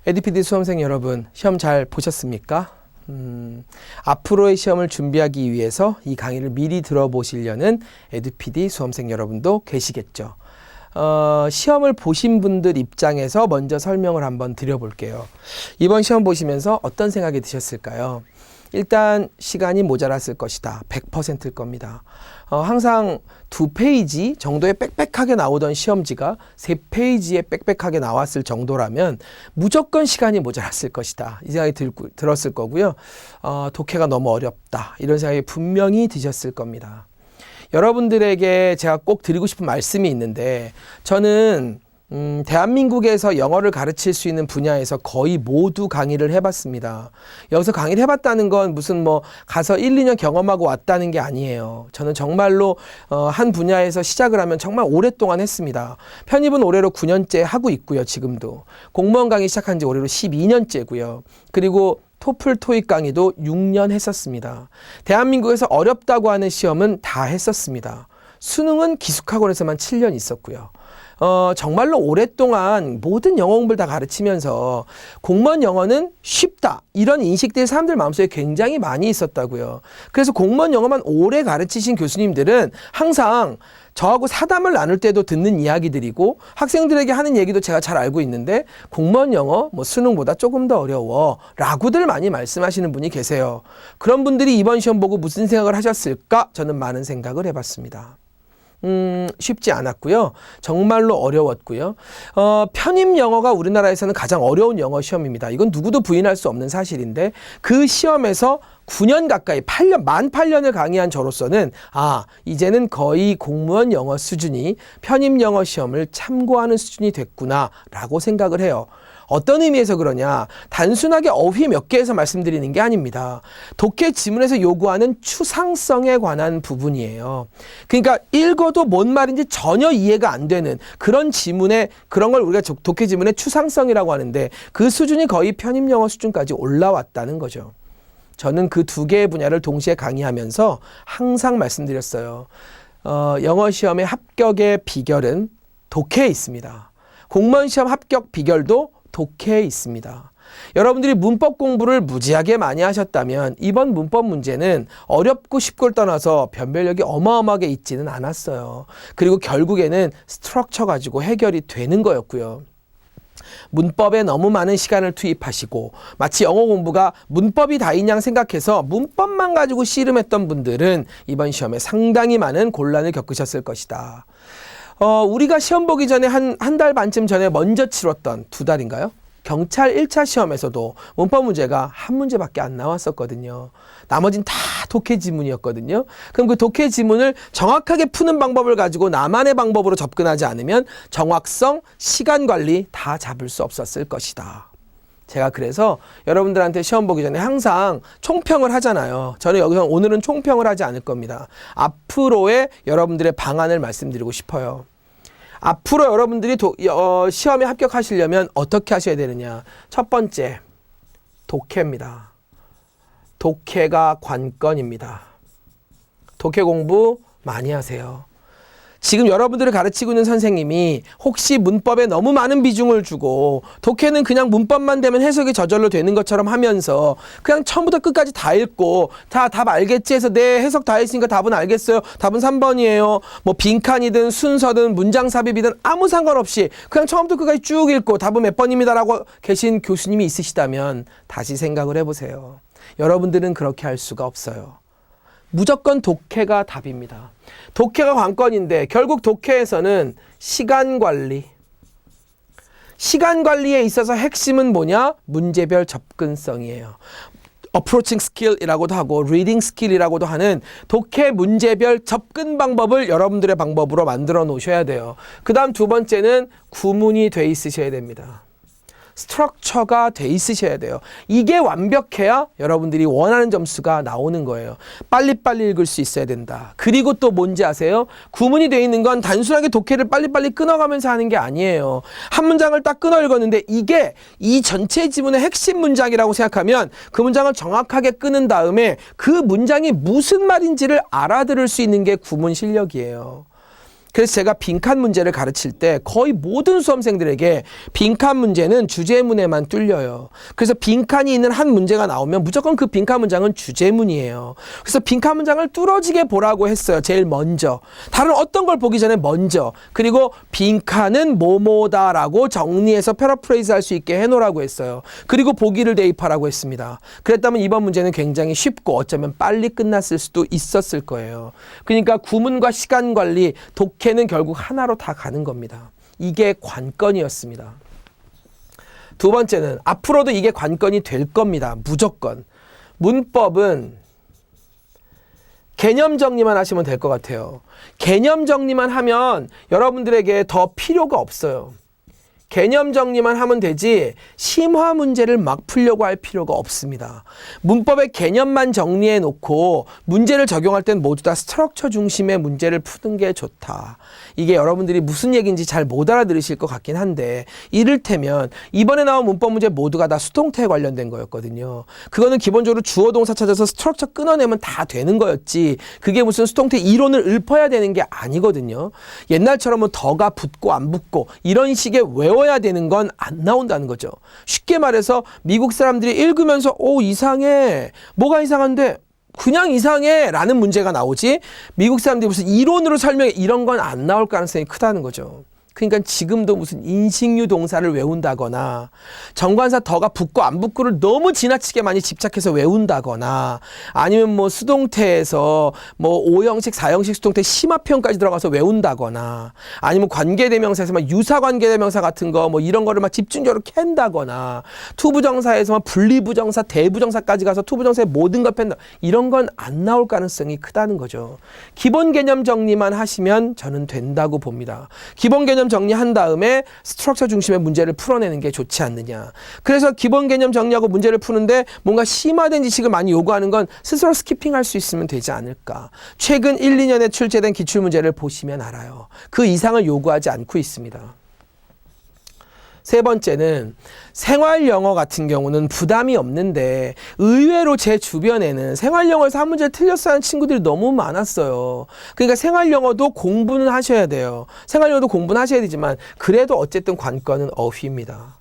에듀피디 수험생 여러분, 시험 잘 보셨습니까? 앞으로의 시험을 준비하기 위해서 이 강의를 미리 들어보시려는 에듀피디 수험생 여러분도 계시겠죠. 시험을 보신 분들 입장에서 먼저 설명을 한번 드려볼게요. 이번 시험 보시면서 어떤 생각이 드셨을까요? 일단 시간이 모자랐을 것이다. 100%일 겁니다. 항상 2페이지 정도의 빽빽하게 나오던 시험지가 3페이지에 빽빽하게 나왔을 정도라면 무조건 시간이 모자랐을 것이다. 이 생각이 들었을 거고요. 독해가 너무 어렵다. 이런 생각이 분명히 드셨을 겁니다. 여러분들에게 제가 꼭 드리고 싶은 말씀이 있는데, 저는 대한민국에서 영어를 가르칠 수 있는 분야에서 거의 모두 강의를 해봤습니다. 여기서 강의를 해봤다는 건 무슨 가서 1, 2년 경험하고 왔다는 게 아니에요. 저는 정말로 한 분야에서 시작을 하면 정말 오랫동안 했습니다. 편입은 올해로 9년째 하고 있고요. 지금도. 공무원 강의 시작한 지 올해로 12년째고요. 그리고 토플, 토익 강의도 6년 했었습니다. 대한민국에서 어렵다고 하는 시험은 다 했었습니다. 수능은 기숙학원에서만 7년 있었고요. 정말로 오랫동안 모든 영어 공부를 다 가르치면서 공무원 영어는 쉽다, 이런 인식들이 사람들 마음속에 굉장히 많이 있었다고요. 그래서 공무원 영어만 오래 가르치신 교수님들은 항상 저하고 사담을 나눌 때도 듣는 이야기들이고, 학생들에게 하는 얘기도 제가 잘 알고 있는데, 공무원 영어 수능보다 조금 더 어려워 라고들 많이 말씀하시는 분이 계세요. 그런 분들이 이번 시험 보고 무슨 생각을 하셨을까? 저는 많은 생각을 해봤습니다. 쉽지 않았고요. 정말로 어려웠고요. 편입 영어가 우리나라에서는 가장 어려운 영어 시험입니다. 이건 누구도 부인할 수 없는 사실인데, 그 시험에서 9년 가까이, 만 8년을 강의한 저로서는 이제는 거의 공무원 영어 수준이 편입 영어 시험을 참고하는 수준이 됐구나 라고 생각을 해요. 어떤 의미에서 그러냐? 단순하게 어휘 몇 개에서 말씀드리는 게 아닙니다. 독해 지문에서 요구하는 추상성에 관한 부분이에요. 그러니까 읽어도 뭔 말인지 전혀 이해가 안 되는 그런 지문에, 그런 걸 우리가 독해 지문의 추상성이라고 하는데, 그 수준이 거의 편입 영어 수준까지 올라왔다는 거죠. 저는 그 두 개의 분야를 동시에 강의하면서 항상 말씀드렸어요. 영어 시험의 합격의 비결은 독해에 있습니다. 공무원 시험 합격 비결도 독해에 있습니다. 여러분들이 문법 공부를 무지하게 많이 하셨다면 이번 문법 문제는 어렵고 쉽고를 떠나서 변별력이 어마어마하게 있지는 않았어요. 그리고 결국에는 스트럭처 가지고 해결이 되는 거였고요. 문법에 너무 많은 시간을 투입하시고 마치 영어 공부가 문법이 다인 양 생각해서 문법만 가지고 씨름했던 분들은 이번 시험에 상당히 많은 곤란을 겪으셨을 것이다. 우리가 시험 보기 전에 한 달 반쯤 전에 먼저 치렀던, 2달인가요? 경찰 1차 시험에서도 문법 문제가 한 문제밖에 안 나왔었거든요. 나머진 다 독해 지문이었거든요. 그럼 그 독해 지문을 정확하게 푸는 방법을 가지고 나만의 방법으로 접근하지 않으면 정확성, 시간 관리 다 잡을 수 없었을 것이다. 제가 그래서 여러분들한테 시험 보기 전에 항상 총평을 하잖아요. 저는 여기서 오늘은 총평을 하지 않을 겁니다. 앞으로의 여러분들의 방안을 말씀드리고 싶어요. 앞으로 여러분들이 시험에 합격하시려면 어떻게 하셔야 되느냐? 첫 번째, 독해입니다. 독해가 관건입니다. 독해 공부 많이 하세요. 지금 여러분들을 가르치고 있는 선생님이 혹시 문법에 너무 많은 비중을 주고 독해는 그냥 문법만 되면 해석이 저절로 되는 것처럼 하면서 그냥 처음부터 끝까지 다 읽고 다 답 알겠지 해서 네, 해석 다 했으니까 답은 알겠어요. 답은 3번이에요. 빈칸이든 순서든 문장 삽입이든 아무 상관없이 그냥 처음부터 끝까지 쭉 읽고 답은 몇 번입니다 라고 계신 교수님이 있으시다면 다시 생각을 해보세요. 여러분들은 그렇게 할 수가 없어요. 무조건 독해가 답입니다. 독해가 관건인데 결국 독해에서는 시간 관리에 있어서 핵심은 뭐냐? 문제별 접근성이에요. approaching skill이라고도 하고 reading skill이라고도 하는 독해 문제별 접근 방법을 여러분들의 방법으로 만들어 놓으셔야 돼요. 그 다음 두 번째는 구문이 돼 있으셔야 됩니다. 스트럭처가 돼 있으셔야 돼요. 이게 완벽해야 여러분들이 원하는 점수가 나오는 거예요. 빨리빨리 읽을 수 있어야 된다. 그리고 또 뭔지 아세요? 구문이 돼 있는 건 단순하게 독해를 빨리빨리 끊어가면서 하는 게 아니에요. 한 문장을 딱 끊어 읽었는데 이게 이 전체 지문의 핵심 문장이라고 생각하면 그 문장을 정확하게 끊은 다음에 그 문장이 무슨 말인지를 알아들을 수 있는 게 구문 실력이에요. 그래서 제가 빈칸 문제를 가르칠 때 거의 모든 수험생들에게 빈칸 문제는 주제문에만 뚫려요. 그래서 빈칸이 있는 한 문제가 나오면 무조건 그 빈칸 문장은 주제문이에요. 그래서 빈칸 문장을 뚫어지게 보라고 했어요. 제일 먼저. 다른 어떤 걸 보기 전에 먼저. 그리고 빈칸은 뭐뭐다라고 정리해서 패러프레이즈 할 수 있게 해놓으라고 했어요. 그리고 보기를 대입하라고 했습니다. 그랬다면 이번 문제는 굉장히 쉽고 어쩌면 빨리 끝났을 수도 있었을 거예요. 그러니까 구문과 시간 관리, 독해는 결국 하나로 다 가는 겁니다. 이게 관건이었습니다. 두 번째는 앞으로도 이게 관건이 될 겁니다. 무조건. 문법은 개념 정리만 하시면 될 것 같아요. 개념 정리만 하면 여러분들에게 더 필요가 없어요. 개념 정리만 하면 되지 심화 문제를 막 풀려고 할 필요가 없습니다. 문법의 개념만 정리해 놓고 문제를 적용할 땐 모두 다 스트럭처 중심의 문제를 푸는 게 좋다. 이게 여러분들이 무슨 얘기인지 잘 못 알아들으실 것 같긴 한데 이를테면 이번에 나온 문법 문제 모두가 다 수동태에 관련된 거였거든요. 그거는 기본적으로 주어 동사 찾아서 스트럭처 끊어내면 다 되는 거였지 그게 무슨 수동태 이론을 읊어야 되는 게 아니거든요. 옛날처럼은 더가 붙고 안 붙고 이런 식의 외워야 되는 건 안 나온다는 거죠. 쉽게 말해서 미국 사람들이 읽으면서 오 이상해. 뭐가 이상한데? 그냥 이상해 라는 문제가 나오지 미국 사람들이 무슨 이론으로 설명해 이런 건 안 나올 가능성이 크다는 거죠. 그러니까 지금도 무슨 인식류 동사를 외운다거나 정관사 더가 붙고 안 붙고를 너무 지나치게 많이 집착해서 외운다거나 아니면 뭐 수동태에서 뭐 5형식, 4형식 수동태 심화표현까지 들어가서 외운다거나 아니면 관계대명사에서 막 유사관계대명사 같은 거 뭐 이런 거를 막 집중적으로 캔다거나 투부정사에서 막 분리부정사, 대부정사까지 가서 투부정사의 모든 걸 펜다 이런 건 안 나올 가능성이 크다는 거죠. 기본 개념 정리만 하시면 저는 된다고 봅니다. 기본 개념 정리한 다음에 스트럭처 중심의 문제를 풀어내는 게 좋지 않느냐. 그래서 기본 개념 정리하고 문제를 푸는데 뭔가 심화된 지식을 많이 요구하는 건 스스로 스키핑할 수 있으면 되지 않을까. 최근 1, 2년에 출제된 기출문제를 보시면 알아요. 그 이상을 요구하지 않고 있습니다. 세 번째는 생활 영어 같은 경우는 부담이 없는데 의외로 제 주변에는 생활 영어에서 한 문제를 틀렸어 하는 친구들이 너무 많았어요. 그러니까 생활 영어도 공부는 하셔야 돼요. 생활 영어도 공부는 하셔야 되지만 그래도 어쨌든 관건은 어휘입니다.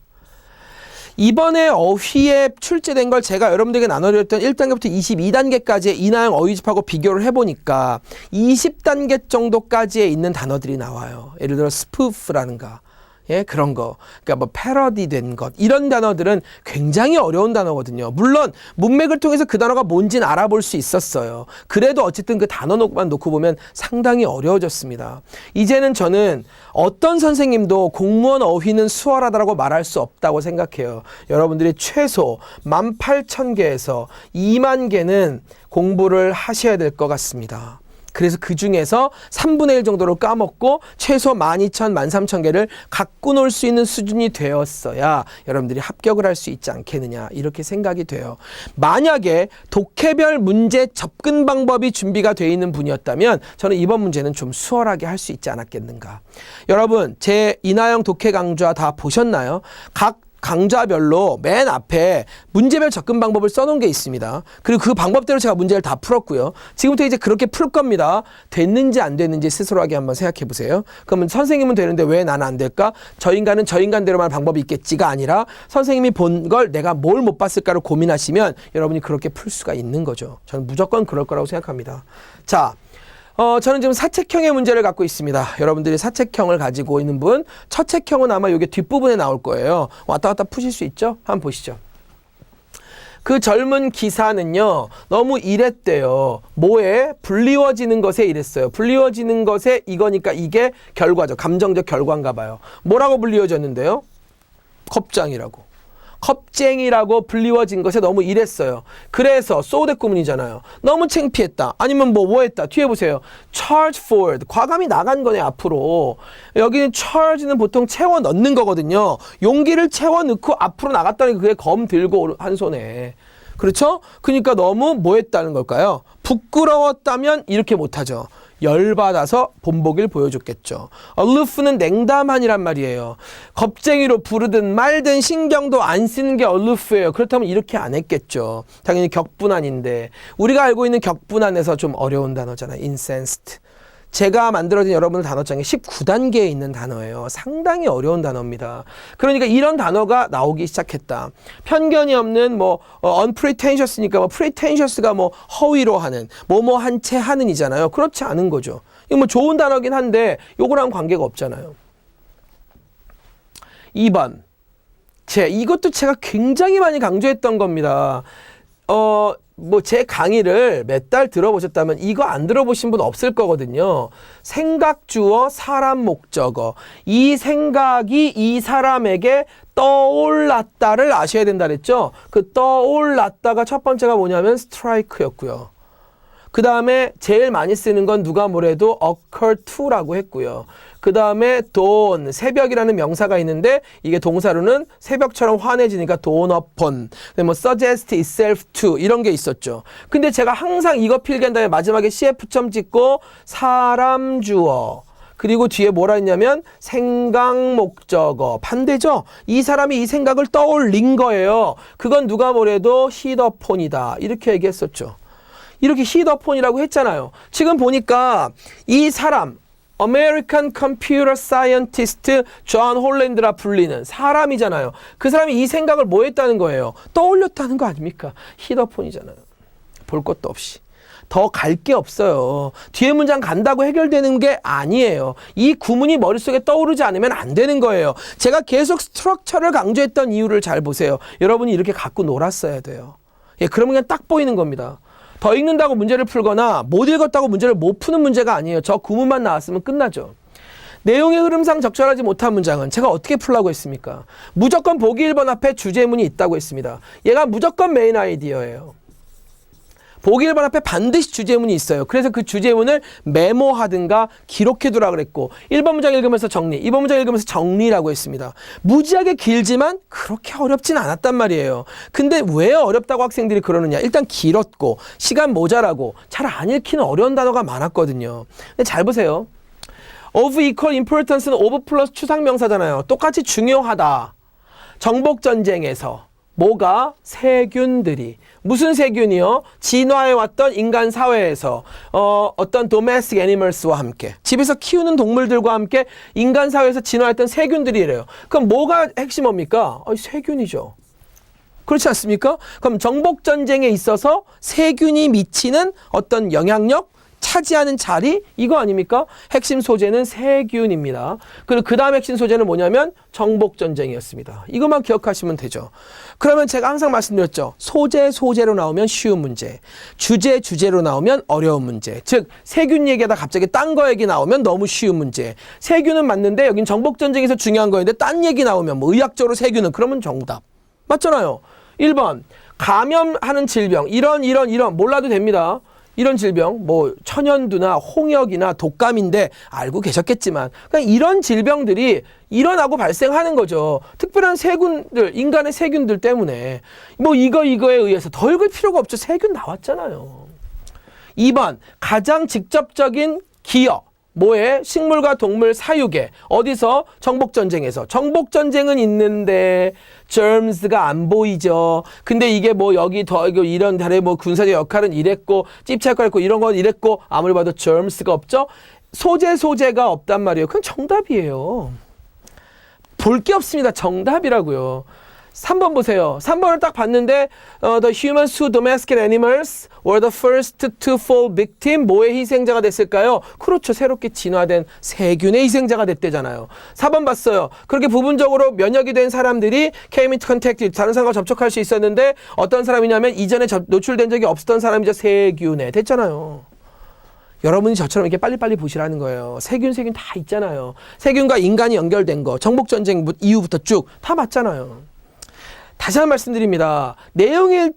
이번에 어휘에 출제된 걸 제가 여러분들에게 나눠드렸던 1단계부터 22단계까지의 이나영 어휘집하고 비교를 해보니까 20단계 정도까지에 있는 단어들이 나와요. 예를 들어 스푸프라는가 예, 그런 거. 그러니까 뭐 패러디 된 것. 이런 단어들은 굉장히 어려운 단어거든요. 물론 문맥을 통해서 그 단어가 뭔지는 알아볼 수 있었어요. 그래도 어쨌든 그 단어만 놓고 보면 상당히 어려워졌습니다. 이제는 저는 어떤 선생님도 공무원 어휘는 수월하다고 말할 수 없다고 생각해요. 여러분들이 최소 18,000개에서 2만 개는 공부를 하셔야 될 것 같습니다. 그래서 그 중에서 3분의 1 정도를 까먹고 최소 12,000, 13,000개를 갖고 놀 수 있는 수준이 되었어야 여러분들이 합격을 할 수 있지 않겠느냐 이렇게 생각이 돼요. 만약에 독해별 문제 접근 방법이 준비가 되어 있는 분이었다면 저는 이번 문제는 좀 수월하게 할 수 있지 않았겠는가. 여러분 제 이나영 독해 강좌 다 보셨나요? 각 강좌별로 맨 앞에 문제별 접근 방법을 써놓은 게 있습니다. 그리고 그 방법대로 제가 문제를 다 풀었고요. 지금부터 이제 그렇게 풀 겁니다. 됐는지 안 됐는지 스스로하게 한번 생각해 보세요. 그러면 선생님은 되는데 왜 나는 안 될까? 저 인간은 저 인간대로만 할 방법이 있겠지가 아니라 선생님이 본 걸 내가 뭘 못 봤을까를 고민하시면 여러분이 그렇게 풀 수가 있는 거죠. 저는 무조건 그럴 거라고 생각합니다. 자, 저는 지금 사책형의 문제를 갖고 있습니다. 여러분들이 사책형을 가지고 있는 분, 첫 책형은 아마 여기 뒷부분에 나올 거예요. 왔다 갔다 푸실 수 있죠? 한번 보시죠. 그 젊은 기사는요, 너무 이랬대요. 뭐에? 불리워지는 것에 이랬어요. 불리워지는 것에 이거니까 이게 결과죠. 감정적 결과인가 봐요. 뭐라고 불리워졌는데요? 겁장이라고. 겁쟁이라고 불리워진 것에 너무 일했어요. 그래서 소대 구문이잖아요. 너무 창피했다. 아니면 뭐 했다. 뒤에 보세요. charge forward. 과감히 나간 거네 앞으로. 여기는 charge는 보통 채워 넣는 거거든요. 용기를 채워 넣고 앞으로 나갔다는 게 그게 검 들고 한 손에. 그렇죠? 그러니까 너무 뭐 했다는 걸까요? 부끄러웠다면 이렇게 못하죠. 열받아서 본보기를 보여줬겠죠. alooф는 냉담한이란 말이에요. 겁쟁이로 부르든 말든 신경도 안 쓰는 게 aloof예요. 그렇다면 이렇게 안 했겠죠. 당연히 격분한인데 우리가 알고 있는 격분한에서 좀 어려운 단어잖아요. incensed. 제가 만들어진 여러분들 단어장에 19단계에 있는 단어예요. 상당히 어려운 단어입니다. 그러니까 이런 단어가 나오기 시작했다. 편견이 없는 unpretentious니까 pretentious가 허위로 하는, 한 채 하는 이잖아요. 그렇지 않은 거죠. 이거 좋은 단어긴 한데 요거랑 관계가 없잖아요. 2번. 이것도 제가 굉장히 많이 강조했던 겁니다. 제 강의를 몇 달 들어보셨다면 이거 안 들어보신 분 없을 거거든요. 생각 주어 사람 목적어. 이 생각이 이 사람에게 떠올랐다를 아셔야 된다 그랬죠. 그 떠올랐다가 첫 번째가 뭐냐면 스트라이크였고요. 그 다음에 제일 많이 쓰는 건 누가 뭐래도 occur to라고 했고요. 그 다음에 dawn, 새벽이라는 명사가 있는데 이게 동사로는 새벽처럼 환해지니까 dawn upon, suggest itself to 이런 게 있었죠. 근데 제가 항상 이거 필기한 다음에 마지막에 cf점 찍고 사람 주어 그리고 뒤에 뭐라 했냐면 생각 목적어. 반대죠. 이 사람이 이 생각을 떠올린 거예요. 그건 누가 뭐래도 hit upon이다 이렇게 얘기했었죠. 이렇게 hit upon이라고 했잖아요. 지금 보니까 이 사람 American Computer Scientist 존 홀랜드라 불리는 사람이잖아요. 그 사람이 이 생각을 뭐 했다는 거예요? 떠올렸다는 거 아닙니까? hit upon이잖아요. 볼 것도 없이. 더 갈 게 없어요. 뒤에 문장 간다고 해결되는 게 아니에요. 이 구문이 머릿속에 떠오르지 않으면 안 되는 거예요. 제가 계속 스트럭처를 강조했던 이유를 잘 보세요. 여러분이 이렇게 갖고 놀았어야 돼요. 그러면 그냥 딱 보이는 겁니다. 더 읽는다고 문제를 풀거나 못 읽었다고 문제를 못 푸는 문제가 아니에요. 저 구문만 나왔으면 끝나죠. 내용의 흐름상 적절하지 못한 문장은 제가 어떻게 풀라고 했습니까? 무조건 보기 1번 앞에 주제문이 있다고 했습니다. 얘가 무조건 메인 아이디어예요. 보기 1번 앞에 반드시 주제문이 있어요. 그래서 그 주제문을 메모하든가 기록해두라 그랬고 1번 문장 읽으면서 정리, 2번 문장 읽으면서 정리라고 했습니다. 무지하게 길지만 그렇게 어렵진 않았단 말이에요. 근데 왜 어렵다고 학생들이 그러느냐. 일단 길었고 시간 모자라고 잘 안 읽히는 어려운 단어가 많았거든요. 근데 잘 보세요. of equal importance는 of 플러스 추상명사잖아요. 똑같이 중요하다. 정복전쟁에서 뭐가? 세균들이. 무슨 세균이요? 진화해왔던 인간 사회에서 어떤 domestic animals와 함께 집에서 키우는 동물들과 함께 인간 사회에서 진화했던 세균들이래요. 그럼 뭐가 핵심입니까? 세균이죠. 그렇지 않습니까? 그럼 정복전쟁에 있어서 세균이 미치는 어떤 영향력, 차지하는 자리 이거 아닙니까? 핵심 소재는 세균입니다. 그리고 그 다음 핵심 소재는 뭐냐면 정복전쟁이었습니다. 이것만 기억하시면 되죠. 그러면 제가 항상 말씀드렸죠. 소재로 나오면 쉬운 문제, 주제로 나오면 어려운 문제. 즉 세균 얘기하다 갑자기 딴 거 얘기 나오면 너무 쉬운 문제. 세균은 맞는데 여긴 정복전쟁에서 중요한 거였는데 딴 얘기 나오면 의학적으로 세균은 그러면 정답. 맞잖아요. 1번 감염하는 질병 이런 몰라도 됩니다. 이런 질병, 천연두나 홍역이나 독감인데 알고 계셨겠지만, 그냥 이런 질병들이 일어나고 발생하는 거죠. 특별한 세균들, 인간의 세균들 때문에. 이거에 의해서 더 읽을 필요가 없죠. 세균 나왔잖아요. 2번, 가장 직접적인 기여. 뭐에? 식물과 동물 사육에. 어디서? 정복전쟁에서. 정복전쟁은 있는데 germs가 안 보이죠. 근데 이게 여기 이런 달에 군사적 역할은 이랬고 찝착했고 이런 건 이랬고 아무리 봐도 germs가 없죠. 소재가 없단 말이에요. 그건 정답이에요. 볼 게 없습니다. 정답이라고요. 3번 보세요. 3번을 딱 봤는데 The humans who domesticate animals were the first to fall victim. 뭐의 희생자가 됐을까요? 그렇죠. 새롭게 진화된 세균의 희생자가 됐대잖아요. 4번 봤어요. 그렇게 부분적으로 면역이 된 사람들이 came into contact, 다른 사람과 접촉할 수 있었는데 어떤 사람이냐면 이전에 노출된 적이 없었던 사람이죠. 세균에. 됐잖아요. 여러분이 저처럼 이렇게 빨리빨리 보시라는 거예요. 세균 다 있잖아요. 세균과 인간이 연결된 거. 정복전쟁 이후부터 쭉 다 맞잖아요. 다시 한번 말씀드립니다. 내용의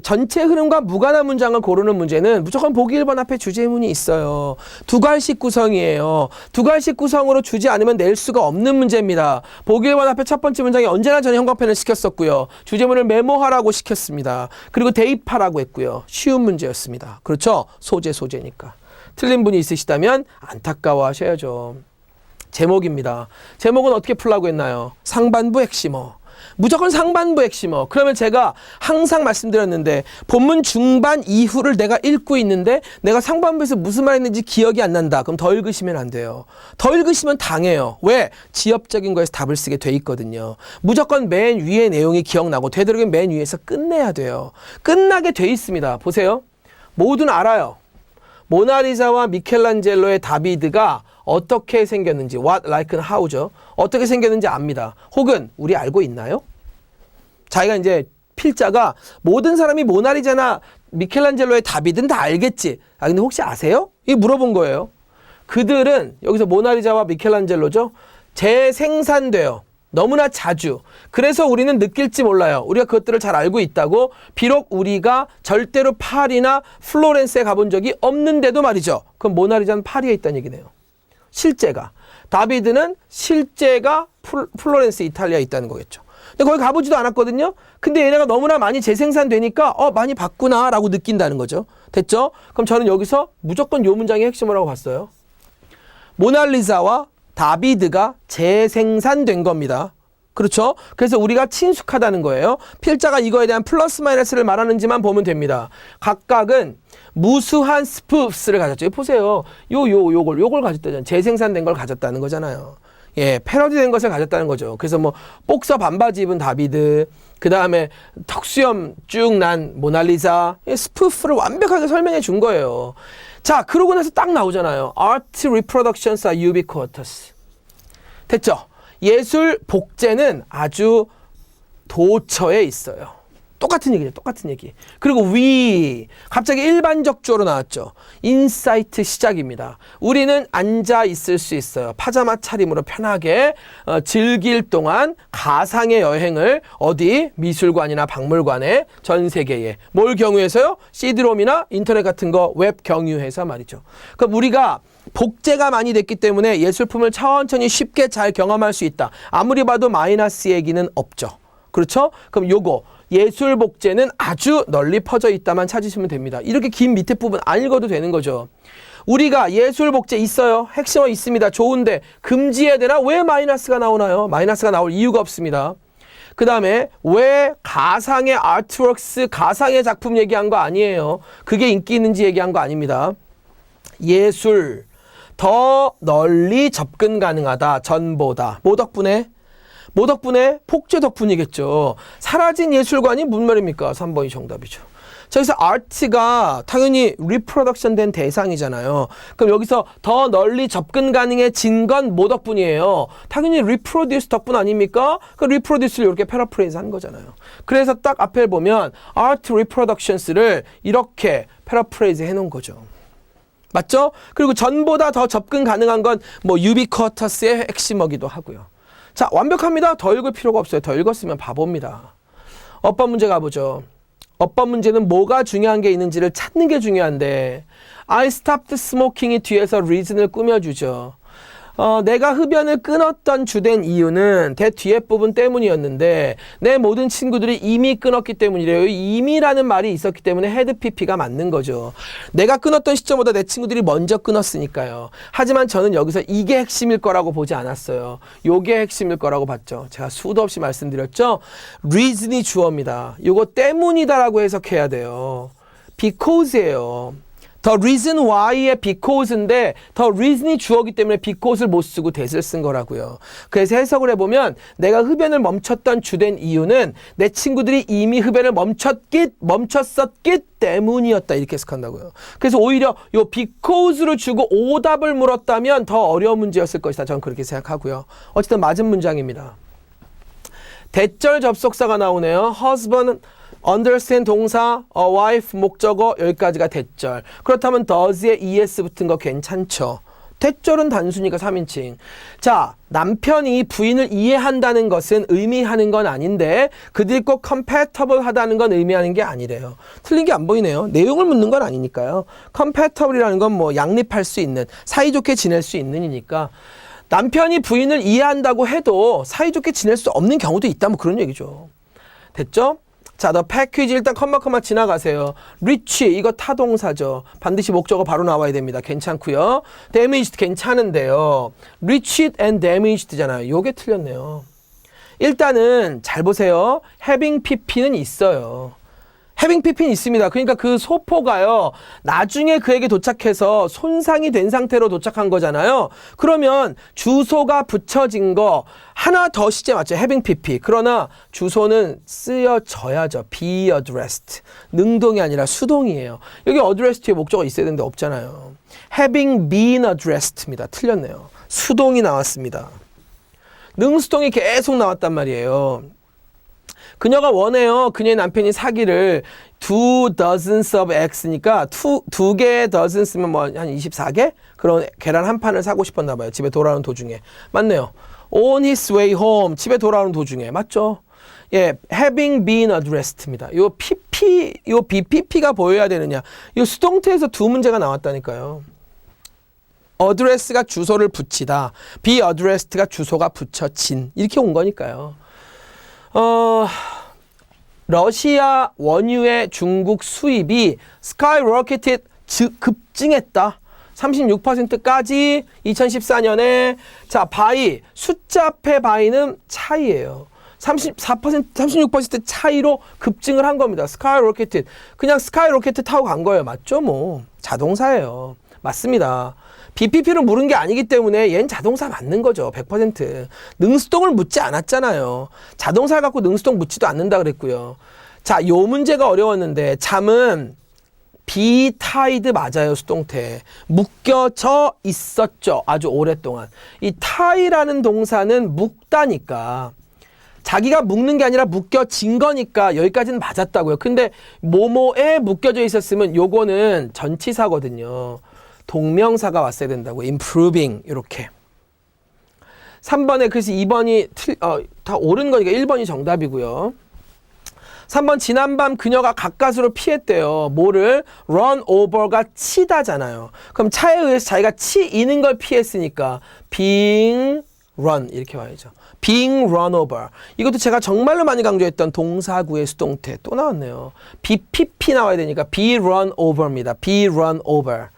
전체 흐름과 무관한 문장을 고르는 문제는 무조건 보기 1번 앞에 주제문이 있어요. 두 갈식 구성이에요. 두 갈식 구성으로 주지 않으면 낼 수가 없는 문제입니다. 보기 1번 앞에 첫 번째 문장에 언제나 저는 형광펜을 시켰었고요. 주제문을 메모하라고 시켰습니다. 그리고 대입하라고 했고요. 쉬운 문제였습니다. 그렇죠? 소재니까. 틀린 분이 있으시다면 안타까워하셔야죠. 제목입니다. 제목은 어떻게 풀라고 했나요? 상반부 핵심어. 무조건 상반부 핵심어. 그러면 제가 항상 말씀드렸는데 본문 중반 이후를 내가 읽고 있는데 내가 상반부에서 무슨 말 했는지 기억이 안 난다. 그럼 더 읽으시면 안 돼요. 더 읽으시면 당해요. 왜? 지엽적인 거에서 답을 쓰게 돼 있거든요. 무조건 맨 위의 내용이 기억나고 되도록이면 맨 위에서 끝내야 돼요. 끝나게 돼 있습니다. 보세요. 모두는 알아요. 모나리자와 미켈란젤로의 다비드가 어떻게 생겼는지, what, like, and how죠. 어떻게 생겼는지 압니다. 혹은 우리 알고 있나요? 자기가 이제 필자가 모든 사람이 모나리자나 미켈란젤로의 다비드는 다 알겠지. 아 근데 혹시 아세요? 이 물어본 거예요. 그들은 여기서 모나리자와 미켈란젤로죠. 재생산돼요. 너무나 자주. 그래서 우리는 느낄지 몰라요. 우리가 그것들을 잘 알고 있다고. 비록 우리가 절대로 파리나 플로렌스에 가본 적이 없는데도 말이죠. 그럼 모나리자는 파리에 있다는 얘기네요. 실제가. 다비드는 실제가 플로렌스 이탈리아에 있다는 거겠죠. 근데 거기 가보지도 않았거든요. 근데 얘네가 너무나 많이 재생산되니까 많이 봤구나 라고 느낀다는 거죠. 됐죠? 그럼 저는 여기서 무조건 요 문장의 핵심이라고 봤어요. 모나리자와 다비드가 재생산된 겁니다. 그렇죠? 그래서 우리가 친숙하다는 거예요. 필자가 이거에 대한 플러스 마이너스를 말하는지만 보면 됩니다. 각각은 무수한 스푸프스를 가졌죠. 보세요. 요걸 가졌다잖아요. 재생산된 걸 가졌다는 거잖아요. 예, 패러디된 것을 가졌다는 거죠. 그래서 뭐 복서 반바지 입은 다비드, 그 다음에 턱수염 쭉 난 모나리자, 스푸프를 완벽하게 설명해 준 거예요. 자, 그러고 나서 딱 나오잖아요. Art reproductions are ubiquitous. 됐죠? 예술 복제는 아주 도처에 있어요. 똑같은 얘기죠. 똑같은 얘기. 그리고 we, 갑자기 일반적 주어로 나왔죠. 인사이트 시작입니다. 우리는 앉아 있을 수 있어요. 파자마 차림으로 편하게 즐길 동안 가상의 여행을 어디? 미술관이나 박물관에 전 세계에. 뭘 경유해서요? CD롬이나 인터넷 같은 거 웹 경유해서 말이죠. 그럼 우리가 복제가 많이 됐기 때문에 예술품을 천천히 쉽게 잘 경험할 수 있다. 아무리 봐도 마이너스 얘기는 없죠. 그렇죠? 그럼 요거 예술 복제는 아주 널리 퍼져 있다만 찾으시면 됩니다. 이렇게 긴 밑에 부분 안 읽어도 되는 거죠. 우리가 예술 복제 있어요. 핵심어 있습니다. 좋은데 금지해야 되나? 왜 마이너스가 나오나요? 마이너스가 나올 이유가 없습니다. 그 다음에 왜 가상의 아트웍스, 가상의 작품 얘기한 거 아니에요. 그게 인기 있는지 얘기한 거 아닙니다. 예술 더 널리 접근 가능하다. 전보다. 뭐 덕분에? 뭐 덕분에? 복제 덕분이겠죠. 사라진 예술관이 무슨 말입니까? 3번이 정답이죠. 자, 여기서 아트가 당연히 리프로덕션 된 대상이잖아요. 그럼 여기서 더 널리 접근 가능해진 건 뭐 덕분이에요? 당연히 리프로듀스 덕분 아닙니까? 그 리프로듀스를 이렇게 패러프레이즈 한 거잖아요. 그래서 딱 앞에 보면 아트 리프로덕션스를 이렇게 패러프레이즈 해놓은 거죠. 맞죠? 그리고 전보다 더 접근 가능한 건 뭐 유비쿼터스의 핵심어기도 하고요. 자, 완벽합니다. 더 읽을 필요가 없어요. 더 읽었으면 바보입니다. 어법 문제 가보죠. 어법 문제는 뭐가 중요한 게 있는지를 찾는 게 중요한데 I stopped smoking이 뒤에서 reason을 꾸며주죠. 내가 흡연을 끊었던 주된 이유는 대 뒤에 부분 때문이었는데 내 모든 친구들이 이미 끊었기 때문이래요. 이미라는 말이 있었기 때문에 헤드 PP가 맞는 거죠. 내가 끊었던 시점보다 내 친구들이 먼저 끊었으니까요. 하지만 저는 여기서 이게 핵심일 거라고 보지 않았어요. 요게 핵심일 거라고 봤죠. 제가 수도 없이 말씀드렸죠. reason이 주어입니다. 요거 때문이다라고 해석해야 돼요. because예요. The reason why의 because인데 the reason이 주어기 때문에 because를 못 쓰고 that을 쓴 거라고요. 그래서 해석을 해보면 내가 흡연을 멈췄던 주된 이유는 내 친구들이 이미 흡연을 멈췄었기 때문이었다. 이렇게 해석한다고요. 그래서 오히려 요 because를 주고 오답을 물었다면 더 어려운 문제였을 것이다. 저는 그렇게 생각하고요. 어쨌든 맞은 문장입니다. 대절 접속사가 나오네요. husband understand 동사, a wife 목적어 여기까지가 대절. 그렇다면 does에 es 붙은 거 괜찮죠. 대절은 단수니까 3인칭. 자, 남편이 부인을 이해한다는 것은 의미하는 건 아닌데 그들이 꼭 compatible 하다는 건 의미하는 게 아니래요. 틀린 게 안 보이네요. 내용을 묻는 건 아니니까요. compatible이라는 건 뭐 양립할 수 있는, 사이좋게 지낼 수 있는이니까 남편이 부인을 이해한다고 해도 사이좋게 지낼 수 없는 경우도 있다. 뭐 그런 얘기죠. 됐죠? 자, the package 일단 컴마 지나가세요. reach 이거 타동사죠. 반드시 목적어 바로 나와야 됩니다. 괜찮고요. damaged 괜찮은데요. reached and damaged잖아요. 요게 틀렸네요. 일단은 잘 보세요. having pp는 있어요. having pp는 있습니다. 그러니까 그 소포가요. 나중에 그에게 도착해서 손상이 된 상태로 도착한 거잖아요. 그러면 주소가 붙여진 거 하나 더 시제 맞죠? having pp. 그러나 주소는 쓰여져야죠. be addressed. 능동이 아니라 수동이에요. 여기 addressed 뒤에 목적어 있어야 되는데 없잖아요. having been addressed입니다. 틀렸네요. 수동이 나왔습니다. 능수동이 계속 나왔단 말이에요. 그녀가 원해요. 그녀의 남편이 사기를 2 dozens of eggs니까 두 개의 dozens면 뭐 한 24개? 그런 계란 한 판을 사고 싶었나 봐요. 집에 돌아오는 도중에. 맞네요. On his way home. 집에 돌아오는 도중에. 맞죠? 예, having been addressed입니다. 요 PP, 요 BPP가 보여야 되느냐. 요 수동태에서 두 문제가 나왔다니까요. address가 주소를 붙이다. be addressed가 주소가 붙여진. 이렇게 온 거니까요. 러시아 원유의 중국 수입이 skyrocketed, 급증했다. 36%까지 2014년에 자, 바이, 숫자 앞에 바이는 차이예요. 36% 차이로 급증을 한 겁니다. skyrocketed. 그냥 skyrocket 타고 간 거예요. 맞죠? 뭐 자동사예요. 맞습니다. BPP를 물은 게 아니기 때문에 얘는 자동사 맞는 거죠. 100%. 능수동을 묻지 않았잖아요. 자동사를 갖고 능수동 묻지도 않는다 그랬고요. 자, 요 문제가 어려웠는데 잠은 be tied 맞아요. 수동태. 묶여져 있었죠. 아주 오랫동안. 이 tie라는 동사는 묶다니까. 자기가 묶는 게 아니라 묶여진 거니까 여기까지는 맞았다고요. 근데 뭐뭐에 묶여져 있었으면 요거는 전치사거든요. 동명사가 왔어야 된다고. improving 이렇게. 3번에 그래서 2번이 다 옳은 거니까 1번이 정답이고요. 3번 지난밤 그녀가 가까스로 피했대요. 뭐를? run over가 치다잖아요. 그럼 차에 의해서 자기가 치이는 걸 피했으니까 being run 이렇게 와야죠. being run over. 이것도 제가 정말로 많이 강조했던 동사구의 수동태 또 나왔네요. BPP 나와야 되니까 be run over입니다. be run over.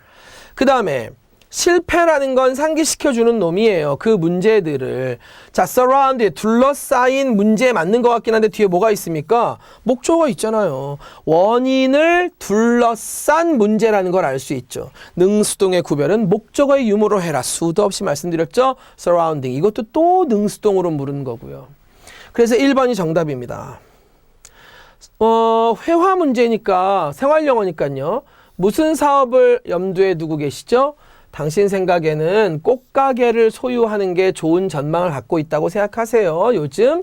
그 다음에 실패라는 건 상기시켜주는 놈이에요. 그 문제들을. 자, surround, 둘러싸인 문제에 맞는 것 같긴 한데 뒤에 뭐가 있습니까? 목적어가 있잖아요. 원인을 둘러싼 문제라는 걸 알 수 있죠. 능수동의 구별은 목적어의 유무로 해라. 수도 없이 말씀드렸죠. surrounding. 이것도 또 능수동으로 물은 거고요. 그래서 1번이 정답입니다. 회화 문제니까 생활영어니까요. 무슨 사업을 염두에 두고 계시죠? 당신 생각에는 꽃가게를 소유하는 게 좋은 전망을 갖고 있다고 생각하세요. 요즘?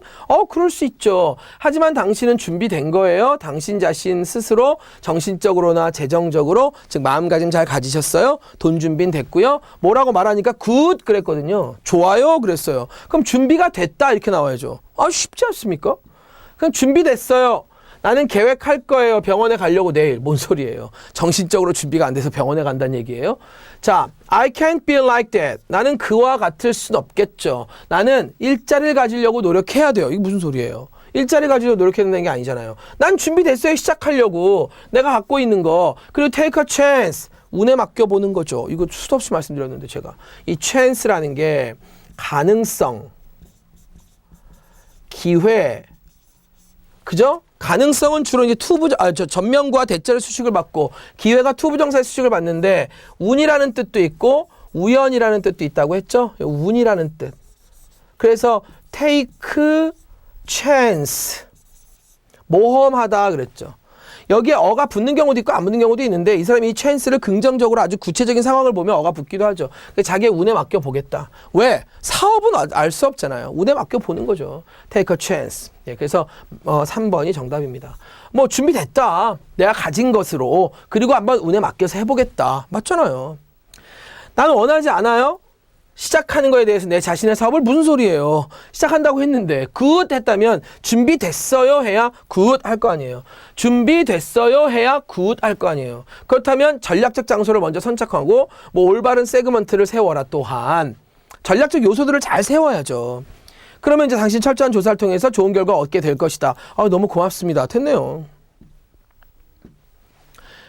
그럴 수 있죠. 하지만 당신은 준비된 거예요. 당신 자신 스스로 정신적으로나 재정적으로, 즉 마음가짐 잘 가지셨어요? 돈 준비는 됐고요. 뭐라고 말하니까 굿 그랬거든요. 좋아요 그랬어요. 그럼 준비가 됐다 이렇게 나와야죠. 쉽지 않습니까? 그럼 준비됐어요. 나는 계획할 거예요. 병원에 가려고 내일. 뭔 소리예요? 정신적으로 준비가 안 돼서 병원에 간다는 얘기예요? 자, I can't be like that. 나는 그와 같을 순 없겠죠. 나는 일자리를 가지려고 노력해야 돼요. 이게 무슨 소리예요? 일자리 가지려고 노력해야 된다는 게 아니잖아요. 난 준비됐어요. 시작하려고. 내가 갖고 있는 거. 그리고 take a chance. 운에 맡겨보는 거죠. 이거 수도 없이 말씀드렸는데 제가. 이 chance라는 게 가능성, 기회, 그죠? 가능성은 주로 이제 전명구와 대절의 수식을 받고 기회가 투부정사의 수식을 받는데 운이라는 뜻도 있고 우연이라는 뜻도 있다고 했죠? 운이라는 뜻. 그래서 take chance. 모험하다 그랬죠. 여기에 어가 붙는 경우도 있고 안 붙는 경우도 있는데 이 사람이 이 chance를 긍정적으로 아주 구체적인 상황을 보면 어가 붙기도 하죠. 자기의 운에 맡겨보겠다. 왜? 사업은 알 수 없잖아요. 운에 맡겨보는 거죠. take a chance. 예, 그래서 3번이 정답입니다. 뭐 준비됐다. 내가 가진 것으로. 그리고 한번 운에 맡겨서 해보겠다. 맞잖아요. 나는 원하지 않아요. 시작하는 거에 대해서 내 자신의 사업을 무슨 소리예요. 시작한다고 했는데 굿 했다면 준비됐어요 해야 굿 할 거 아니에요. 준비됐어요 해야 굿 할 거 아니에요. 그렇다면 전략적 장소를 먼저 선착하고 뭐 올바른 세그먼트를 세워라. 또한 전략적 요소들을 잘 세워야죠. 그러면 이제 당신 철저한 조사를 통해서 좋은 결과 얻게 될 것이다. 너무 고맙습니다. 됐네요.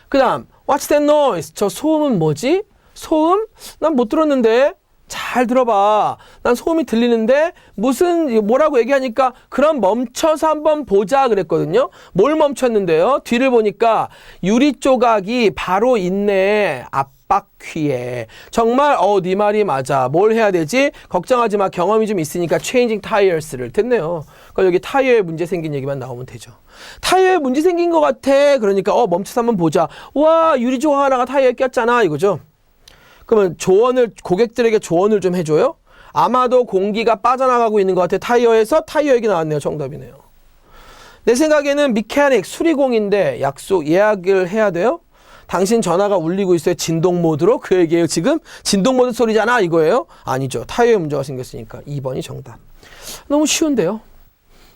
그 다음 What's that noise? 저 소음은 뭐지? 소음? 난 못 들었는데. 잘 들어봐. 난 소음이 들리는데 뭐라고 얘기하니까 그럼 멈춰서 한번 보자 그랬거든요. 뭘 멈췄는데요? 뒤를 보니까 유리 조각이 바로 있네. 앞바퀴에. 정말 네 말이 맞아. 뭘 해야 되지? 걱정하지 마. 경험이 좀 있으니까 changing tires를 됐네요. 그러니까 여기 타이어에 문제 생긴 얘기만 나오면 되죠. 타이어에 문제 생긴 것 같아. 그러니까 멈춰서 한번 보자. 와, 유리 조각 하나가 타이어에 꼈잖아 이거죠. 그러면 고객들에게 조언을 좀 해줘요? 아마도 공기가 빠져나가고 있는 것 같아. 타이어에서 타이어 얘기 나왔네요. 정답이네요. 내 생각에는 미케닉, 수리공인데 예약을 해야 돼요? 당신 전화가 울리고 있어요. 진동 모드로? 그 얘기예요. 지금? 진동 모드 소리잖아 이거예요? 아니죠. 타이어에 문제가 생겼으니까 2번이 정답. 너무 쉬운데요?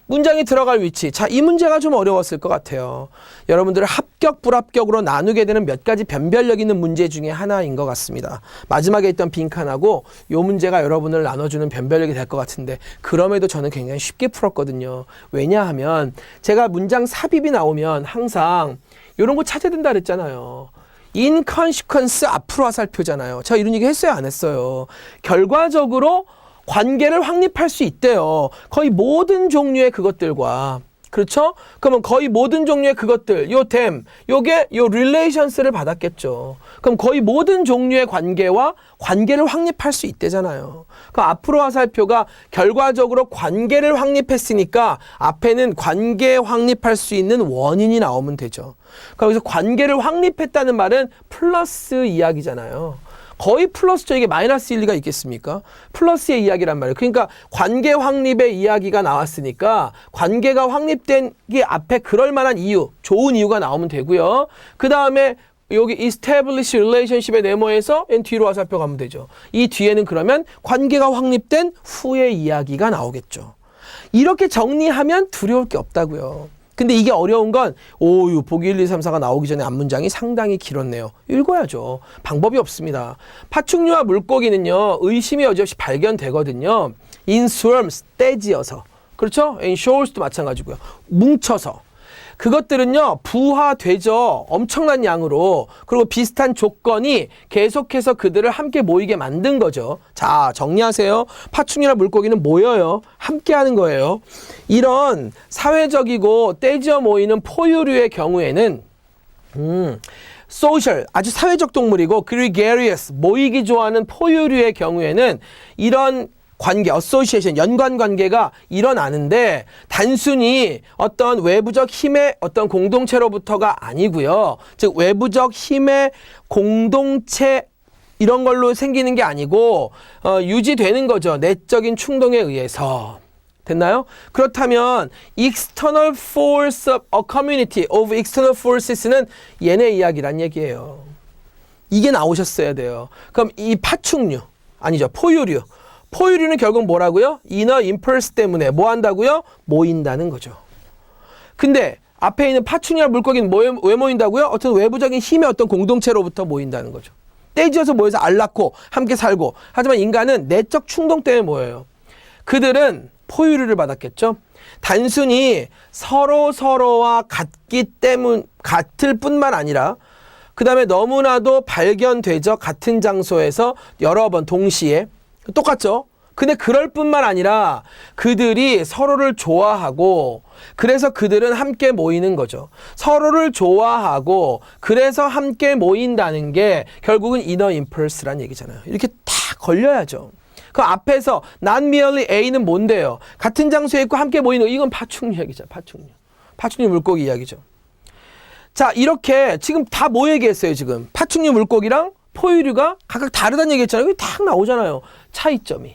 문장이 들어갈 위치. 자, 이 문제가 좀 어려웠을 것 같아요. 여러분들을 합격, 불합격으로 나누게 되는 몇 가지 변별력 있는 문제 중에 하나인 것 같습니다. 마지막에 있던 빈칸하고 이 문제가 여러분을 나눠주는 변별력이 될 것 같은데 그럼에도 저는 굉장히 쉽게 풀었거든요. 왜냐하면 제가 문장 삽입이 나오면 항상 이런 거 찾아야 된다 그랬잖아요. inconsequence 앞으로 화살표잖아요. 제가 이런 얘기 했어요? 안 했어요? 결과적으로 관계를 확립할 수 있대요. 거의 모든 종류의 그것들과. 그렇죠? 그러면 거의 모든 종류의 그것들, 요게 relations를 받았겠죠. 그럼 거의 모든 종류의 관계와 관계를 확립할 수 있대잖아요. 그럼 앞으로 화살표가 결과적으로 관계를 확립했으니까 앞에는 관계 확립할 수 있는 원인이 나오면 되죠. 그래서 관계를 확립했다는 말은 플러스 이야기잖아요. 거의 플러스죠. 이게 마이너스일 리가 있겠습니까? 플러스의 이야기란 말이에요. 그러니까 관계 확립의 이야기가 나왔으니까 관계가 확립된 게 앞에 그럴 만한 이유, 좋은 이유가 나오면 되고요. 그 다음에 여기 establish relationship의 네모에서 뒤로 화살표 가면 되죠. 이 뒤에는 그러면 관계가 확립된 후의 이야기가 나오겠죠. 이렇게 정리하면 두려울 게 없다고요. 근데 이게 어려운 건 보기 1, 2, 3, 4가 나오기 전에 앞문장이 상당히 길었네요. 읽어야죠. 방법이 없습니다. 파충류와 물고기는요. 의심이 여지없이 발견되거든요. in swarms, 떼지어서. 그렇죠? in shoals도 마찬가지고요. 뭉쳐서. 그것들은요. 부화되죠. 엄청난 양으로. 그리고 비슷한 조건이 계속해서 그들을 함께 모이게 만든 거죠. 자, 정리하세요. 파충류나 물고기는 모여요. 함께 하는 거예요. 이런 사회적이고 떼지어 모이는 포유류의 경우에는 social, 아주 사회적 동물이고 gregarious, 모이기 좋아하는 포유류의 경우에는 이런 관계, association, 연관관계가 일어나는데 단순히 어떤 외부적 힘의 어떤 공동체로부터가 아니고요. 즉 외부적 힘의 공동체 이런 걸로 생기는 게 아니고 유지되는 거죠. 내적인 충동에 의해서. 됐나요? 그렇다면 external force of a community of external forces는 얘네 이야기란 얘기예요. 이게 나오셨어야 돼요. 그럼 이 파충류, 아니죠. 포유류. 포유류는 결국 뭐라고요? inner impulse 때문에 뭐 한다고요? 모인다는 거죠. 근데 앞에 있는 파충류나 물고기는 왜 모인다고요? 어떤 외부적인 힘의 어떤 공동체로부터 모인다는 거죠. 떼지어서 모여서 알 낳고 함께 살고. 하지만 인간은 내적 충동 때문에 모여요. 그들은 포유류를 받았겠죠. 단순히 서로와 같을 뿐만 아니라 그 다음에 너무나도 발견되죠. 같은 장소에서 여러 번 동시에. 똑같죠? 근데 그럴 뿐만 아니라 그들이 서로를 좋아하고 그래서 그들은 함께 모이는 거죠. 서로를 좋아하고 그래서 함께 모인다는 게 결국은 inner impulse란 얘기잖아요. 이렇게 다 걸려야죠. 그 앞에서 not merely A는 뭔데요? 같은 장소에 있고 함께 모이는 거. 이건 파충류 이야기죠. 파충류 물고기 이야기죠. 자, 이렇게 지금 다 뭐 얘기했어요? 지금 파충류 물고기랑 포유류가 각각 다르다는 얘기했잖아요. 여기 딱 나오잖아요. 차이점이.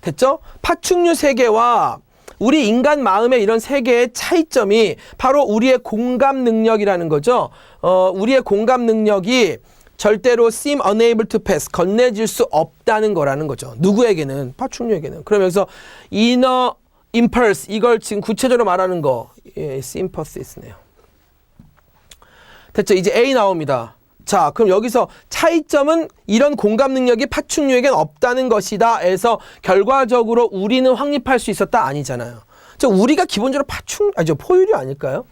됐죠? 파충류 세계와 우리 인간 마음의 이런 세계의 차이점이 바로 우리의 공감 능력이라는 거죠. 우리의 공감 능력이 절대로 seem unable to pass, 건네질 수 없다는 거라는 거죠. 누구에게는? 파충류에게는. 그럼 여기서 inner impulse, 이걸 지금 구체적으로 말하는 거, sympathys네요. 됐죠? 이제 A 나옵니다. 자, 그럼 여기서 차이점은 이런 공감 능력이 파충류에겐 없다는 것이다 해서 결과적으로 우리는 확립할 수 있었다? 아니잖아요. 저 우리가 기본적으로 포유류 아닐까요?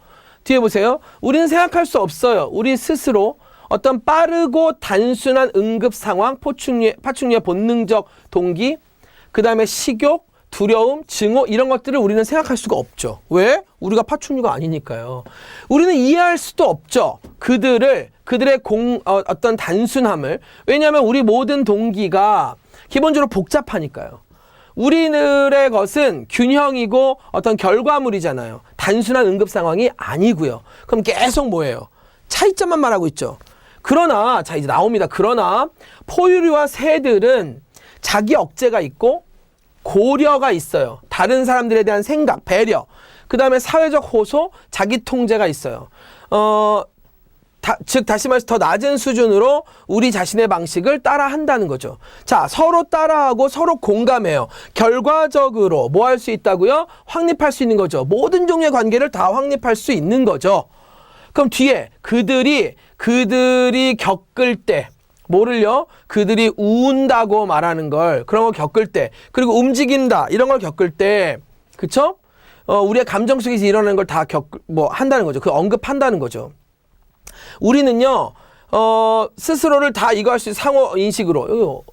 뒤에 보세요. 우리는 생각할 수 없어요. 우리 스스로 어떤 빠르고 단순한 응급 상황, 파충류의 본능적 동기, 그 다음에 식욕, 두려움, 증오 이런 것들을 우리는 생각할 수가 없죠. 왜? 우리가 파충류가 아니니까요. 우리는 이해할 수도 없죠. 그들의 어떤 단순함을. 왜냐하면 우리 모든 동기가 기본적으로 복잡하니까요. 우리들의 것은 균형이고 어떤 결과물이잖아요. 단순한 응급 상황이 아니고요. 그럼 계속 뭐예요? 차이점만 말하고 있죠. 그러나 자 이제 나옵니다. 그러나 포유류와 새들은 자기 억제가 있고 고려가 있어요. 다른 사람들에 대한 생각, 배려, 그 다음에 사회적 호소, 자기 통제가 있어요. 즉 다시 말해서 더 낮은 수준으로 우리 자신의 방식을 따라한다는 거죠. 자, 서로 따라하고 서로 공감해요. 결과적으로 뭐 할 수 있다고요? 확립할 수 있는 거죠. 모든 종류의 관계를 다 확립할 수 있는 거죠. 그럼 뒤에 그들이 겪을 때 뭐를요? 그들이 운다고 말하는 걸 그런 걸 겪을 때 그리고 움직인다 이런 걸 겪을 때 그쵸? 우리의 감정 속에서 일어나는 걸 다 한다는 거죠. 그 언급한다는 거죠. 우리는요, 스스로를 다 이거 할 수 있는 상호 인식으로,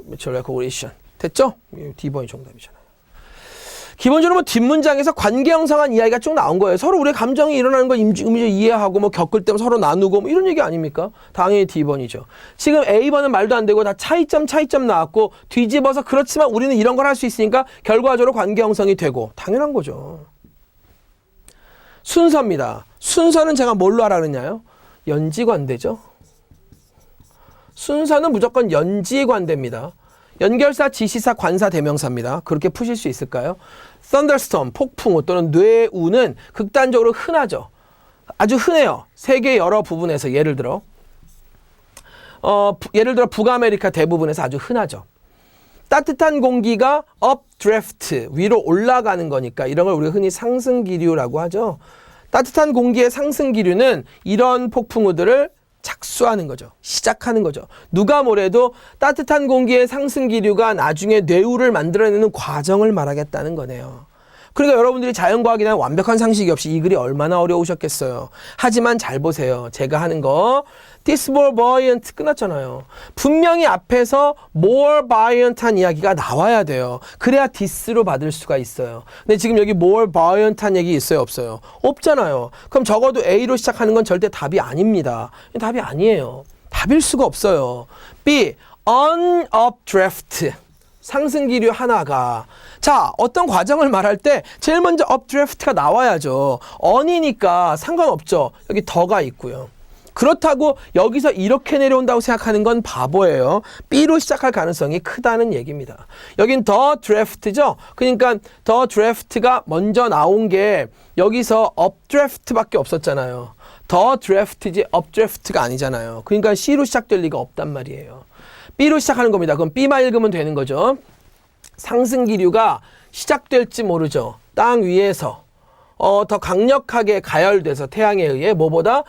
mutual recognition. 됐죠? D번이 정답이잖아요. 기본적으로 뭐 뒷문장에서 관계 형성한 이야기가 쭉 나온 거예요. 서로 우리의 감정이 일어나는 걸 이해하고 뭐 겪을 때 서로 나누고 뭐 이런 얘기 아닙니까? 당연히 D번이죠. 지금 A번은 말도 안 되고 다 차이점 나왔고 뒤집어서 그렇지만 우리는 이런 걸 할 수 있으니까 결과적으로 관계 형성이 되고 당연한 거죠. 순서입니다. 순서는 제가 뭘로 하라 그랬냐요? 연지관대죠. 순서는 무조건 연지관대입니다. 연결사, 지시사, 관사, 대명사입니다. 그렇게 푸실 수 있을까요? thunderstorm, 폭풍우 또는 뇌우는 극단적으로 흔하죠. 아주 흔해요. 세계 여러 부분에서 예를 들어 북아메리카 대부분에서 아주 흔하죠. 따뜻한 공기가 updraft, 위로 올라가는 거니까 이런 걸 우리가 흔히 상승기류라고 하죠. 따뜻한 공기의 상승기류는 이런 폭풍우들을 착수하는 거죠. 시작하는 거죠. 누가 뭐래도 따뜻한 공기의 상승기류가 나중에 뇌우를 만들어내는 과정을 말하겠다는 거네요. 그러니까 여러분들이 자연과학이나 완벽한 상식이 없이 이 글이 얼마나 어려우셨겠어요. 하지만 잘 보세요. 제가 하는 거 this more buoyant 끝났잖아요. 분명히 앞에서 more buoyant한 이야기가 나와야 돼요. 그래야 this로 받을 수가 있어요. 근데 지금 여기 more buoyant한 얘기 있어요? 없어요? 없잖아요. 그럼 적어도 A로 시작하는 건 절대 답이 아닙니다. 답이 아니에요. 답일 수가 없어요. B, on updraft. 상승기류 하나가 자 어떤 과정을 말할 때 제일 먼저 updraft가 나와야죠. on이니까 상관없죠. 여기 더가 있고요. 그렇다고 여기서 이렇게 내려온다고 생각하는 건 바보예요. B로 시작할 가능성이 크다는 얘기입니다. 여긴 더 드래프트죠. 그러니까 더 드래프트가 먼저 나온 게 여기서 updraft밖에 없었잖아요. 더 드래프트지 updraft가 아니잖아요. 그러니까 C로 시작될 리가 없단 말이에요. B로 시작하는 겁니다. 그럼 B만 읽으면 되는 거죠. 상승기류가 시작될지 모르죠. 땅 위에서 더 강력하게 가열돼서 태양에 의해 뭐보다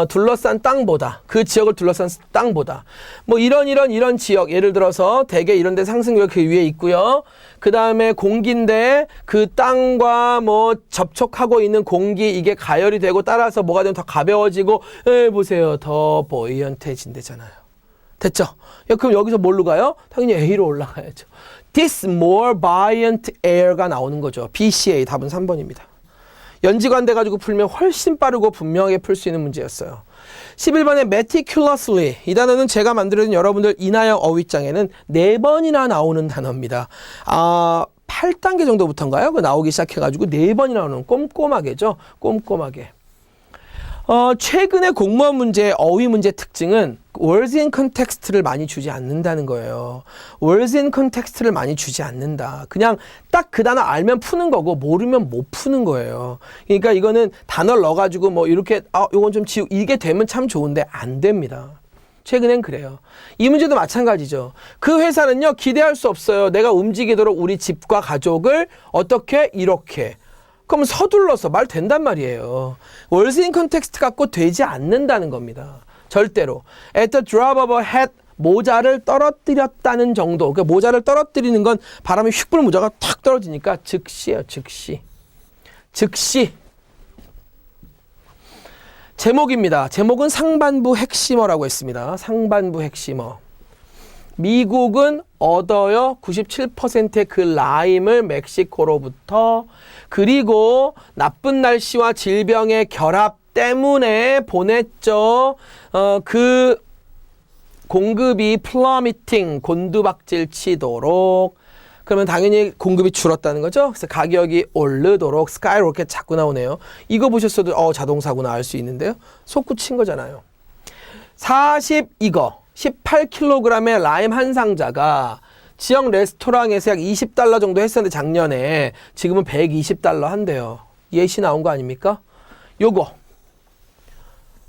둘러싼 땅보다 그 지역을 둘러싼 땅보다 뭐 이런 지역 예를 들어서 대개 이런 데 상승기류가 그 위에 있고요. 그 다음에 공기인데 그 땅과 뭐 접촉하고 있는 공기 이게 가열이 되고 따라서 뭐가 되면 더 가벼워지고 보세요. 더 보이언트해진대잖아요. 됐죠? 그럼 여기서 뭘로 가요? 당연히 A로 올라가야죠. This more buoyant air가 나오는 거죠. BCA 답은 3번입니다. 연지관대 가지고 풀면 훨씬 빠르고 분명하게 풀 수 있는 문제였어요. 11번에 meticulously 이 단어는 제가 만들어준 여러분들 인하여 어휘장에는 4번이나 나오는 단어입니다. 8단계 정도부터인가요? 그 나오기 시작해가지고 4번이나 나오는 꼼꼼하게죠. 꼼꼼하게. 최근에 공무원 문제의 어휘 문제 특징은 words in context를 많이 주지 않는다는 거예요. words in context를 많이 주지 않는다. 그냥 딱 그 단어 알면 푸는 거고 모르면 못 푸는 거예요. 그러니까 이거는 단어를 넣어가지고 뭐 이렇게 요건 좀 이게 되면 참 좋은데 안 됩니다. 최근엔 그래요. 이 문제도 마찬가지죠. 그 회사는요 기대할 수 없어요. 내가 움직이도록 우리 집과 가족을 어떻게 이렇게 그럼 서둘러서 말 된단 말이에요. words in context 갖고 되지 않는다는 겁니다. 절대로. At the drop of a hat, 모자를 떨어뜨렸다는 정도. 그러니까 모자를 떨어뜨리는 건 바람이 휙 불면 모자가 탁 떨어지니까 즉시예요. 즉시. 즉시. 제목입니다. 제목은 상반부 핵심어라고 했습니다. 상반부 핵심어. 미국은 얻어요 97%의 그 라임을 멕시코로부터, 그리고 나쁜 날씨와 질병의 결합 때문에 보냈죠. 그 공급이 플러미팅, 곤두박질 치도록. 그러면 당연히 공급이 줄었다는 거죠. 그래서 가격이 오르도록 스카이로켓 자꾸 나오네요. 이거 보셨어도 자동사구나 알 수 있는데요. 솟구친 거잖아요. 18kg의 라임 한 상자가 지역 레스토랑에서 약 $20 정도 했었는데 작년에 지금은 $120 한대요. 예시 나온 거 아닙니까? 요거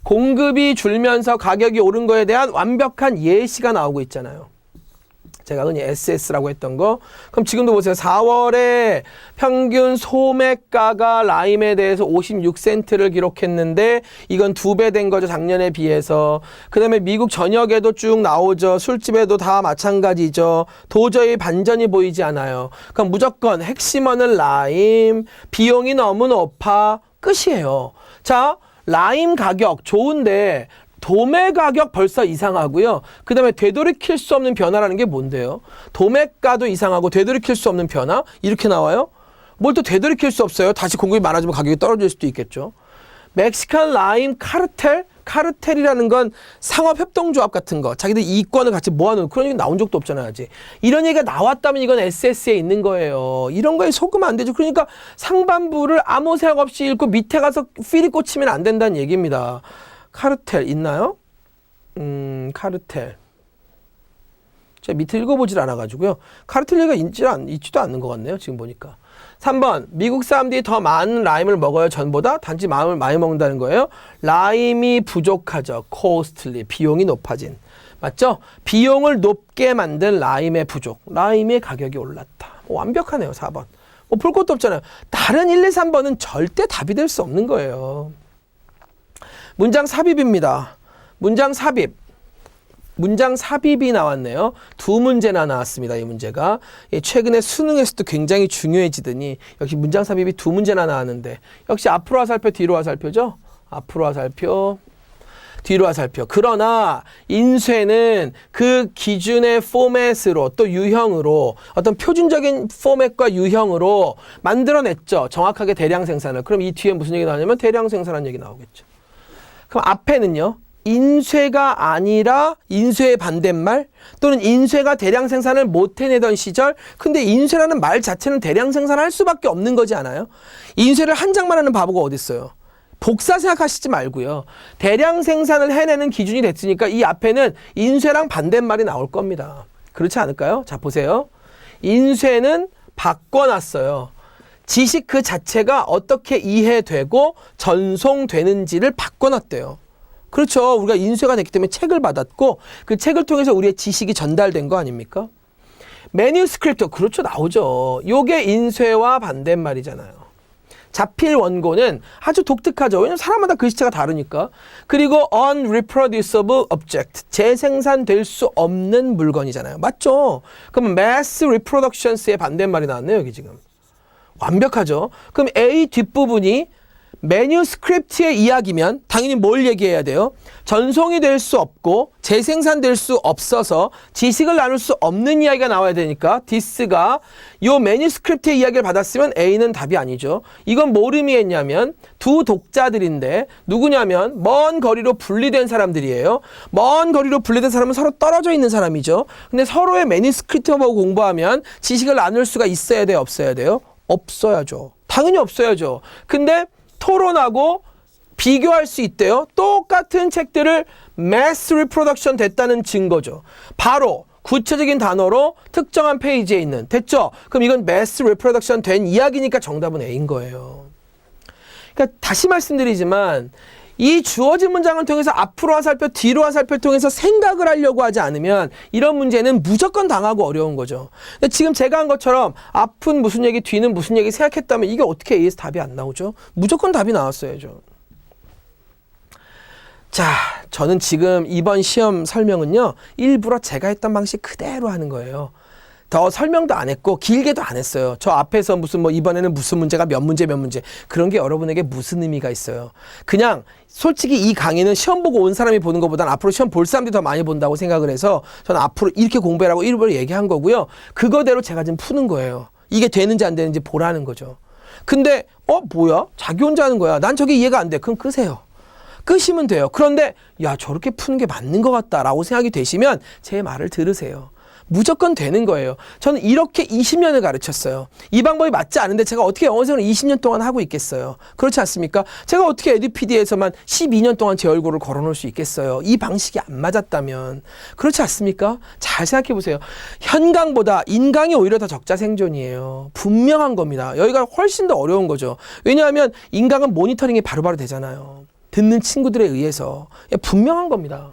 공급이 줄면서 가격이 오른 거에 대한 완벽한 예시가 나오고 있잖아요. 제가 흔히 SS라고 했던 거. 그럼 지금도 보세요. 4월에 평균 소매가가 라임에 대해서 56센트를 기록했는데 이건 2배 된 거죠. 작년에 비해서. 그 다음에 미국 전역에도 쭉 나오죠. 술집에도 다 마찬가지죠. 도저히 반전이 보이지 않아요. 그럼 무조건 핵심어는 라임, 비용이 너무 높아, 끝이에요. 자, 라임 가격 좋은데 도매 가격 벌써 이상하고요. 그 다음에 되돌이킬 수 없는 변화라는 게 뭔데요? 도매가도 이상하고 되돌이킬 수 없는 변화? 이렇게 나와요? 뭘 또 되돌이킬 수 없어요? 다시 공급이 많아지면 가격이 떨어질 수도 있겠죠. 멕시칸 라임 카르텔? 카르텔이라는 건 상업협동조합 같은 거. 자기들 이권을 같이 모아놓은 그런 얘기 나온 적도 없잖아요. 아직. 이런 얘기가 나왔다면 이건 SS에 있는 거예요. 이런 거에 속으면 안 되죠. 그러니까 상반부를 아무 생각 없이 읽고 밑에 가서 필이 꽂히면 안 된다는 얘기입니다. 카르텔 있나요? 카르텔. 제가 밑에 읽어보질 않아가지고요. 카르텔 얘기가 있지도 않는 것 같네요. 지금 보니까. 3번. 미국 사람들이 더 많은 라임을 먹어요. 전보다? 단지 마음을 많이 먹는다는 거예요. 라임이 부족하죠. 코스틀리. 비용이 높아진. 맞죠? 비용을 높게 만든 라임의 부족. 라임의 가격이 올랐다. 완벽하네요. 4번. 볼 것도 없잖아요. 다른 1, 2, 3번은 절대 답이 될 수 없는 거예요. 문장 삽입입니다. 문장 삽입. 문장 삽입이 나왔네요. 2문제나 나왔습니다. 이 문제가. 최근에 수능에서도 굉장히 중요해지더니 역시 문장 삽입이 2문제나 나왔는데 역시 앞으로 화살표, 뒤로 화살표죠. 앞으로 화살표, 뒤로 화살표. 그러나 인쇄는 그 기준의 포맷으로 또 유형으로 어떤 표준적인 포맷과 유형으로 만들어냈죠. 정확하게 대량 생산을. 그럼 이 뒤에 무슨 얘기 나오냐면 대량 생산한 얘기 나오겠죠. 그럼 앞에는요. 인쇄가 아니라 인쇄의 반대말 또는 인쇄가 대량 생산을 못 해내던 시절. 근데 인쇄라는 말 자체는 대량 생산할 수밖에 없는 거지 않아요? 인쇄를 한 장만 하는 바보가 어디 있어요? 복사 생각하시지 말고요. 대량 생산을 해내는 기준이 됐으니까 이 앞에는 인쇄랑 반대말이 나올 겁니다. 그렇지 않을까요? 자, 보세요. 인쇄는 바꿔놨어요. 지식 그 자체가 어떻게 이해되고 전송되는지를 바꿔놨대요. 그렇죠. 우리가 인쇄가 됐기 때문에 책을 받았고 그 책을 통해서 우리의 지식이 전달된 거 아닙니까? 매뉴스크립트, 그렇죠. 나오죠. 요게 인쇄와 반대말이잖아요. 자필 원고는 아주 독특하죠. 왜냐면 사람마다 글씨체가 다르니까. 그리고 unreproducible object, 재생산될 수 없는 물건이잖아요. 맞죠? 그럼 mass reproductions의 반대말이 나왔네요. 여기 지금. 완벽하죠. 그럼 A 뒷부분이 매뉴스크립트의 이야기면 당연히 뭘 얘기해야 돼요? 전송이 될 수 없고 재생산될 수 없어서 지식을 나눌 수 없는 이야기가 나와야 되니까 this가 요 매뉴스크립트의 이야기를 받았으면 A는 답이 아니죠. 이건 뭘 의미했냐면 두 독자들인데 누구냐면 먼 거리로 분리된 사람들이에요. 먼 거리로 분리된 사람은 서로 떨어져 있는 사람이죠. 근데 서로의 매뉴스크립트 보고 공부하면 지식을 나눌 수가 있어야 돼요? 없어야 돼요? 없어야죠. 당연히 없어야죠. 근데 토론하고 비교할 수 있대요. 똑같은 책들을 mass reproduction 됐다는 증거죠. 바로 구체적인 단어로 특정한 페이지에 있는. 됐죠? 그럼 이건 mass reproduction 된 이야기니까 정답은 A인 거예요. 그러니까 다시 말씀드리지만 이 주어진 문장을 통해서 앞으로 화살표, 뒤로 화살표를 통해서 생각을 하려고 하지 않으면 이런 문제는 무조건 당하고 어려운 거죠. 근데 지금 제가 한 것처럼 앞은 무슨 얘기, 뒤는 무슨 얘기 생각했다면 이게 어떻게 A에서 답이 안 나오죠? 무조건 답이 나왔어야죠. 자, 저는 지금 이번 시험 설명은요. 일부러 제가 했던 방식 그대로 하는 거예요. 더 설명도 안 했고 길게도 안 했어요. 저 앞에서 무슨 뭐 이번에는 무슨 문제가 몇 문제 그런 게 여러분에게 무슨 의미가 있어요. 그냥 솔직히 이 강의는 시험 보고 온 사람이 보는 것보다는 앞으로 시험 볼 사람들이 더 많이 본다고 생각을 해서 저는 앞으로 이렇게 공부해라고 일부러 얘기한 거고요. 그거대로 제가 지금 푸는 거예요. 이게 되는지 안 되는지 보라는 거죠. 근데 뭐야? 자기 혼자 하는 거야. 난 저게 이해가 안 돼. 그럼 끄세요. 끄시면 돼요. 그런데 야 저렇게 푸는 게 맞는 것 같다라고 생각이 되시면 제 말을 들으세요. 무조건 되는 거예요. 저는 이렇게 20년을 가르쳤어요. 이 방법이 맞지 않은데 제가 어떻게 영어생활을 20년 동안 하고 있겠어요. 그렇지 않습니까? 제가 어떻게 에듀피디에서만 12년 동안 제 얼굴을 걸어놓을 수 있겠어요. 이 방식이 안 맞았다면. 그렇지 않습니까? 잘 생각해 보세요. 현강보다 인강이 오히려 더 적자 생존이에요. 분명한 겁니다. 여기가 훨씬 더 어려운 거죠. 왜냐하면 인강은 모니터링이 바로바로 되잖아요. 듣는 친구들에 의해서. 분명한 겁니다.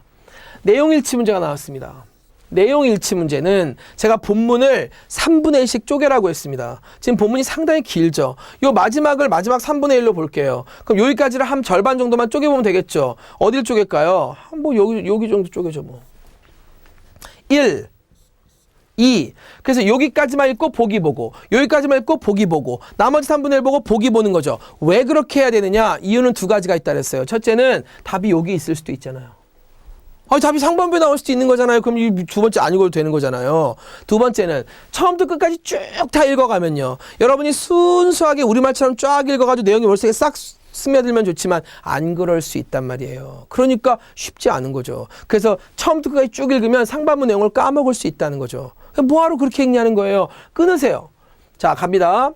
내용 일치 문제가 나왔습니다. 내용 일치 문제는 제가 본문을 3분의 1씩 쪼개라고 했습니다. 지금 본문이 상당히 길죠. 요 마지막 3분의 1로 볼게요. 그럼 여기까지를 한 절반 정도만 쪼개보면 되겠죠. 어딜 쪼갤까요? 뭐 여기 정도 쪼개죠 뭐. 1, 2. 그래서 여기까지만 읽고 보기 보고, 여기까지만 읽고 보기 보고, 나머지 3분의 1 보고 보기 보는 거죠. 왜 그렇게 해야 되느냐? 이유는 두 가지가 있다 그랬어요. 첫째는 답이 여기 있을 수도 있잖아요. 답이 상반부에 나올 수도 있는 거잖아요. 그럼 이 두 번째 안 읽어도 되는 거잖아요. 두 번째는 처음부터 끝까지 쭉 다 읽어가면요. 여러분이 순수하게 우리말처럼 쫙 읽어가지고 내용이 머릿속에 싹 스며들면 좋지만 안 그럴 수 있단 말이에요. 그러니까 쉽지 않은 거죠. 그래서 처음부터 끝까지 쭉 읽으면 상반부 내용을 까먹을 수 있다는 거죠. 뭐하러 그렇게 읽냐는 거예요. 끊으세요. 자, 갑니다.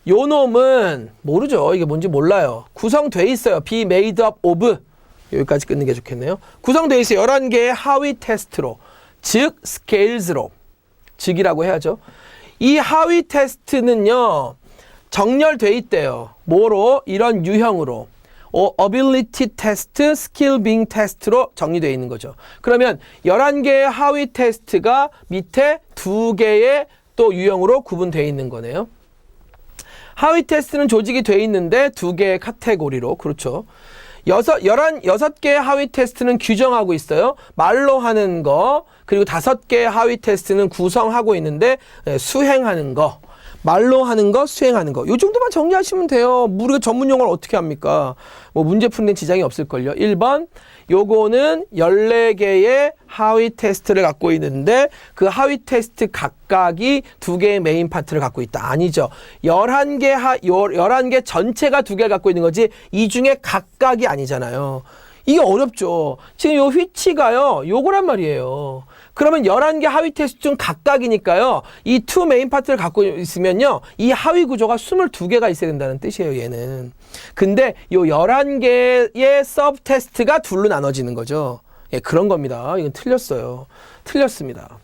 요 놈은 모르죠. 이게 뭔지 몰라요. 구성돼 있어요. be made up of. 여기까지 끊는 게 좋겠네요. 구성되어 있어요. 11개의 하위 테스트로, 즉 스케일즈로, 즉이라고 해야죠. 이 하위 테스트는요, 정렬돼 있대요. 뭐로? 이런 유형으로. ability test, skill being test로 정리되어 있는 거죠. 그러면 11개의 하위 테스트가 밑에 2개의 또 유형으로 구분되어 있는 거네요. 하위 테스트는 조직이 되어 있는데 2개의 카테고리로. 그렇죠. 16개의 하위 테스트는 규정하고 있어요. 말로 하는 거, 그리고 5개의 하위 테스트는 구성하고 있는데 수행하는 거. 말로 하는 거, 수행하는 거. 요 정도만 정리하시면 돼요. 우리가 전문 용어를 어떻게 합니까? 뭐 문제 푸는 데 지장이 없을걸요. 1번, 요거는 14개의 하위 테스트를 갖고 있는데 그 하위 테스트 각각이 2개의 메인 파트를 갖고 있다. 아니죠. 11개 전체가 2개를 갖고 있는 거지 이 중에 각각이 아니잖아요. 이게 어렵죠. 지금 요 휘치가요. 요거란 말이에요. 그러면 11개 하위 테스트 중 각각이니까요. 이 2 메인 파트를 갖고 있으면요. 이 하위 구조가 22개가 있어야 된다는 뜻이에요, 얘는. 근데 요 11개의 서브 테스트가 둘로 나눠지는 거죠. 예, 그런 겁니다. 이건 틀렸어요. 틀렸습니다.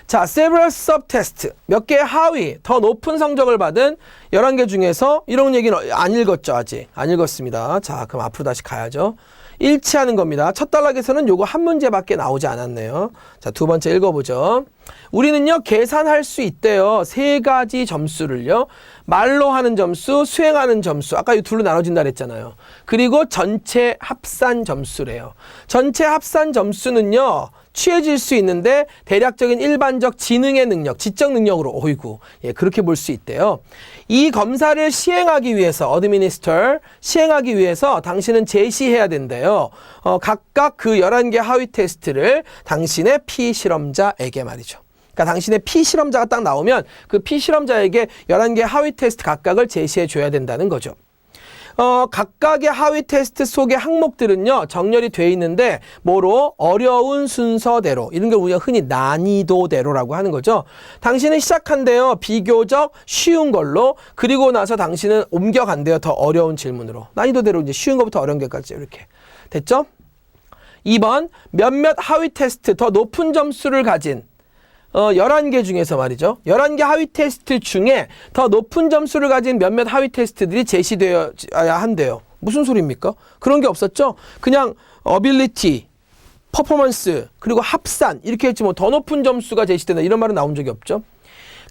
자, several sub-test. 몇 개의 하위, 더 높은 성적을 받은 11개 중에서 이런 얘기는 안 읽었죠, 아직. 안 읽었습니다. 자, 그럼 앞으로 다시 가야죠. 일치하는 겁니다. 첫 단락에서는 요거 한 문제밖에 나오지 않았네요. 자, 두 번째 읽어보죠. 우리는요, 계산할 수 있대요. 3가지 점수를요. 말로 하는 점수, 수행하는 점수. 아까 이 둘로 나눠진다 그랬잖아요. 그리고 전체 합산 점수래요. 전체 합산 점수는요, 취해질 수 있는데 대략적인 일반적 지능의 능력, 지적 능력으로 어이구, 예, 그렇게 볼 수 있대요. 이 검사를 시행하기 위해서 administer, 시행하기 위해서 당신은 제시해야 된대요. 각각 그 11개 하위 테스트를 당신의 피실험자에게 말이죠. 그러니까 당신의 피실험자가 딱 나오면 그 피실험자에게 11개 하위 테스트 각각을 제시해 줘야 된다는 거죠. 각각의 하위 테스트 속의 항목들은요, 정렬이 돼 있는데, 뭐로? 어려운 순서대로. 이런 걸 우리가 흔히 난이도대로라고 하는 거죠. 당신은 시작한대요. 비교적 쉬운 걸로. 그리고 나서 당신은 옮겨간대요. 더 어려운 질문으로. 난이도대로 이제 쉬운 것부터 어려운 것까지 이렇게. 됐죠? 2번, 몇몇 하위 테스트, 더 높은 점수를 가진 11개 중에서 말이죠. 11개 하위 테스트 중에 더 높은 점수를 가진 몇몇 하위 테스트들이 제시되어야 한대요. 무슨 소리입니까? 그런 게 없었죠? 그냥 ability, 퍼포먼스, 그리고 합산 이렇게 했지 뭐 더 높은 점수가 제시된다 이런 말은 나온 적이 없죠.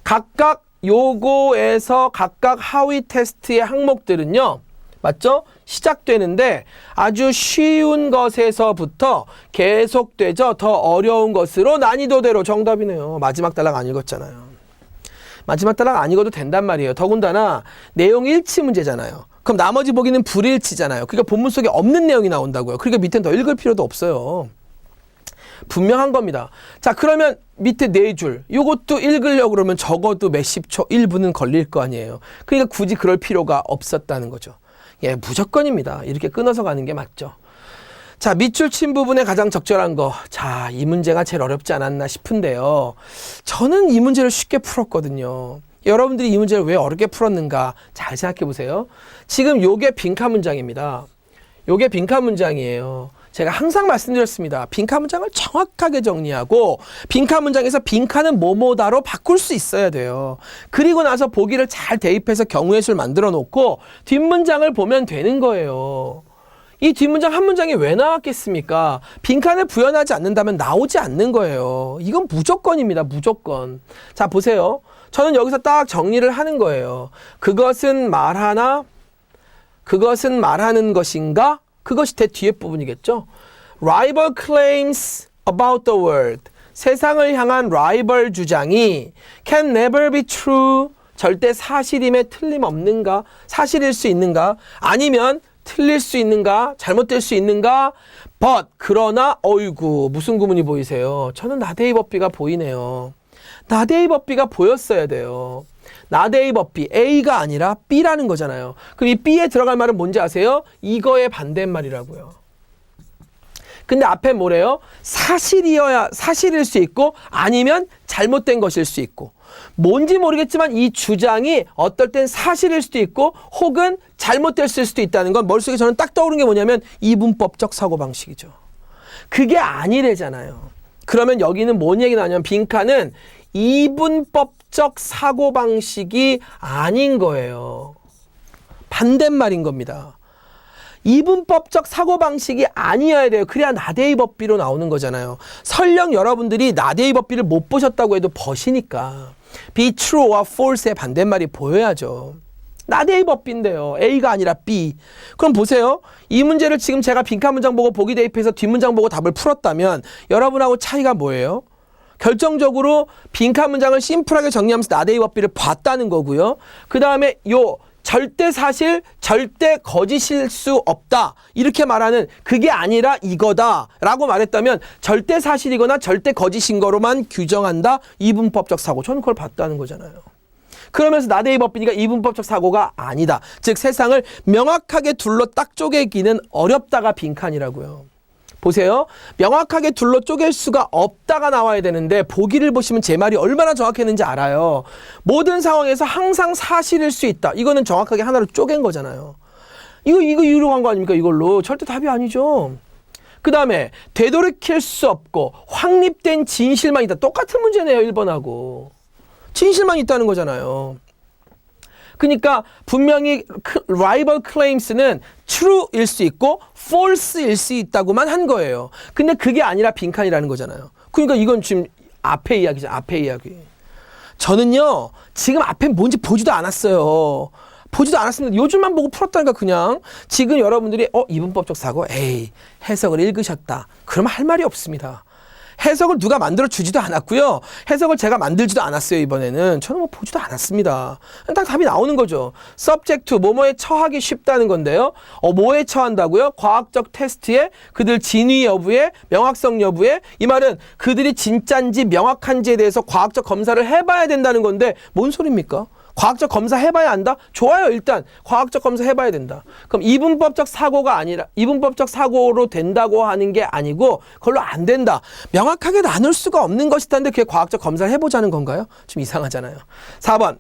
각각 요거에서 각각 하위 테스트의 항목들은요. 맞죠? 시작되는데 아주 쉬운 것에서부터 계속되죠. 더 어려운 것으로 난이도대로. 정답이네요. 마지막 단락 안 읽었잖아요. 마지막 단락 안 읽어도 된단 말이에요. 더군다나 내용 일치 문제잖아요. 그럼 나머지 보기는 불일치잖아요. 그러니까 본문 속에 없는 내용이 나온다고요. 그러니까 밑에는 더 읽을 필요도 없어요. 분명한 겁니다. 자, 그러면 밑에 네 줄 요것도 읽으려고 그러면 적어도 몇십 초, 1분은 걸릴 거 아니에요. 그러니까 굳이 그럴 필요가 없었다는 거죠. 예, 무조건입니다. 이렇게 끊어서 가는 게 맞죠. 자, 밑줄 친 부분에 가장 적절한 거. 자, 이 문제가 제일 어렵지 않았나 싶은데요. 저는 이 문제를 쉽게 풀었거든요. 여러분들이 이 문제를 왜 어렵게 풀었는가 잘 생각해 보세요. 지금 요게 빈칸 문장입니다. 요게 빈칸 문장이에요. 제가 항상 말씀드렸습니다. 빈칸 문장을 정확하게 정리하고 빈칸 문장에서 빈칸은 뭐뭐다로 바꿀 수 있어야 돼요. 그리고 나서 보기를 잘 대입해서 경우의 수를 만들어 놓고 뒷문장을 보면 되는 거예요. 이 뒷문장 한 문장이 왜 나왔겠습니까? 빈칸을 부연하지 않는다면 나오지 않는 거예요. 이건 무조건입니다. 무조건. 자, 보세요. 저는 여기서 딱 정리를 하는 거예요. 그것은 말하나? 그것은 말하는 것인가? 그것이 대 뒤에 부분이겠죠. Rival claims about the world. 세상을 향한 라이벌 주장이 can never be true. 절대 사실임에 틀림없는가? 사실일 수 있는가? 아니면 틀릴 수 있는가? 잘못될 수 있는가? but 그러나 어이구 무슨 구문이 보이세요? 저는 나데이 법비가 보이네요. 나데이 법비가 보였어야 돼요. 나데이 법비 A가 아니라 B라는 거잖아요. 그럼 이 B에 들어갈 말은 뭔지 아세요? 이거의 반대말이라고요. 근데 앞에 뭐래요? 사실일 수 있고 아니면 잘못된 것일 수 있고 뭔지 모르겠지만 이 주장이 어떨 땐 사실일 수도 있고 혹은 잘못됐을 수도 있다는 건 머릿속에 저는 딱 떠오르는 게 뭐냐면 이분법적 사고방식이죠. 그게 아니래잖아요. 그러면 여기는 뭔 얘기 나냐면 빈칸은 이분법적 사고방식이 아닌 거예요. 반대말인 겁니다. 이분법적 사고방식이 아니어야 돼요. 그래야 나데이 법비로 나오는 거잖아요. 설령 여러분들이 나데이 법비를 못 보셨다고 해도 버시니까 be true와 false의 반대말이 보여야죠. 나데이 법비인데요. A가 아니라 B. 그럼 보세요. 이 문제를 지금 제가 빈칸 문장 보고 보기 대입해서 뒷문장 보고 답을 풀었다면 여러분하고 차이가 뭐예요? 결정적으로 빈칸 문장을 심플하게 정리하면서 나데이 법비를 봤다는 거고요. 그 다음에 요 절대 사실, 절대 거짓일 수 없다. 이렇게 말하는 그게 아니라 이거다. 라고 말했다면 절대 사실이거나 절대 거짓인 거로만 규정한다. 이분법적 사고. 저는 그걸 봤다는 거잖아요. 그러면서 나데이 법비니까 이분법적 사고가 아니다. 즉 세상을 명확하게 둘로 딱 쪼개기는 어렵다가 빈칸이라고요. 보세요. 명확하게 둘로 쪼갤 수가 없다가 나와야 되는데 보기를 보시면 제 말이 얼마나 정확했는지 알아요. 모든 상황에서 항상 사실일 수 있다. 이거는 정확하게 하나로 쪼갠 거잖아요. 이거 이유로 간 거 아닙니까? 이걸로. 절대 답이 아니죠. 그 다음에 되돌이킬 수 없고 확립된 진실만 있다. 똑같은 문제네요. 1번하고. 진실만 있다는 거잖아요. 그러니까 분명히 rival claims는 true일 수 있고 false일 수 있다고만 한 거예요. 근데 그게 아니라 빈칸이라는 거잖아요. 그러니까 이건 지금 앞에 이야기죠. 앞에 이야기. 저는요. 지금 앞에 뭔지 보지도 않았어요. 보지도 않았습니다. 요즘만 보고 풀었다니까 그냥. 지금 여러분들이 이분법적 사고 에이 해석을 읽으셨다. 그러면 할 말이 없습니다. 해석을 누가 만들어 주지도 않았고요. 해석을 제가 만들지도 않았어요. 이번에는. 저는 뭐 보지도 않았습니다. 딱 답이 나오는 거죠. subject to 뭐뭐에 처하기 쉽다는 건데요. 뭐에 처한다고요? 과학적 테스트에 그들 진위 여부에 명확성 여부에 이 말은 그들이 진짠지 명확한지에 대해서 과학적 검사를 해봐야 된다는 건데 뭔 소리입니까? 과학적 검사 해봐야 한다? 좋아요. 일단 과학적 검사 해봐야 된다. 그럼 이분법적 사고가 아니라 이분법적 사고로 된다고 하는 게 아니고 그걸로 안 된다. 명확하게 나눌 수가 없는 것이다는데 그게 과학적 검사를 해보자는 건가요? 좀 이상하잖아요. 4번.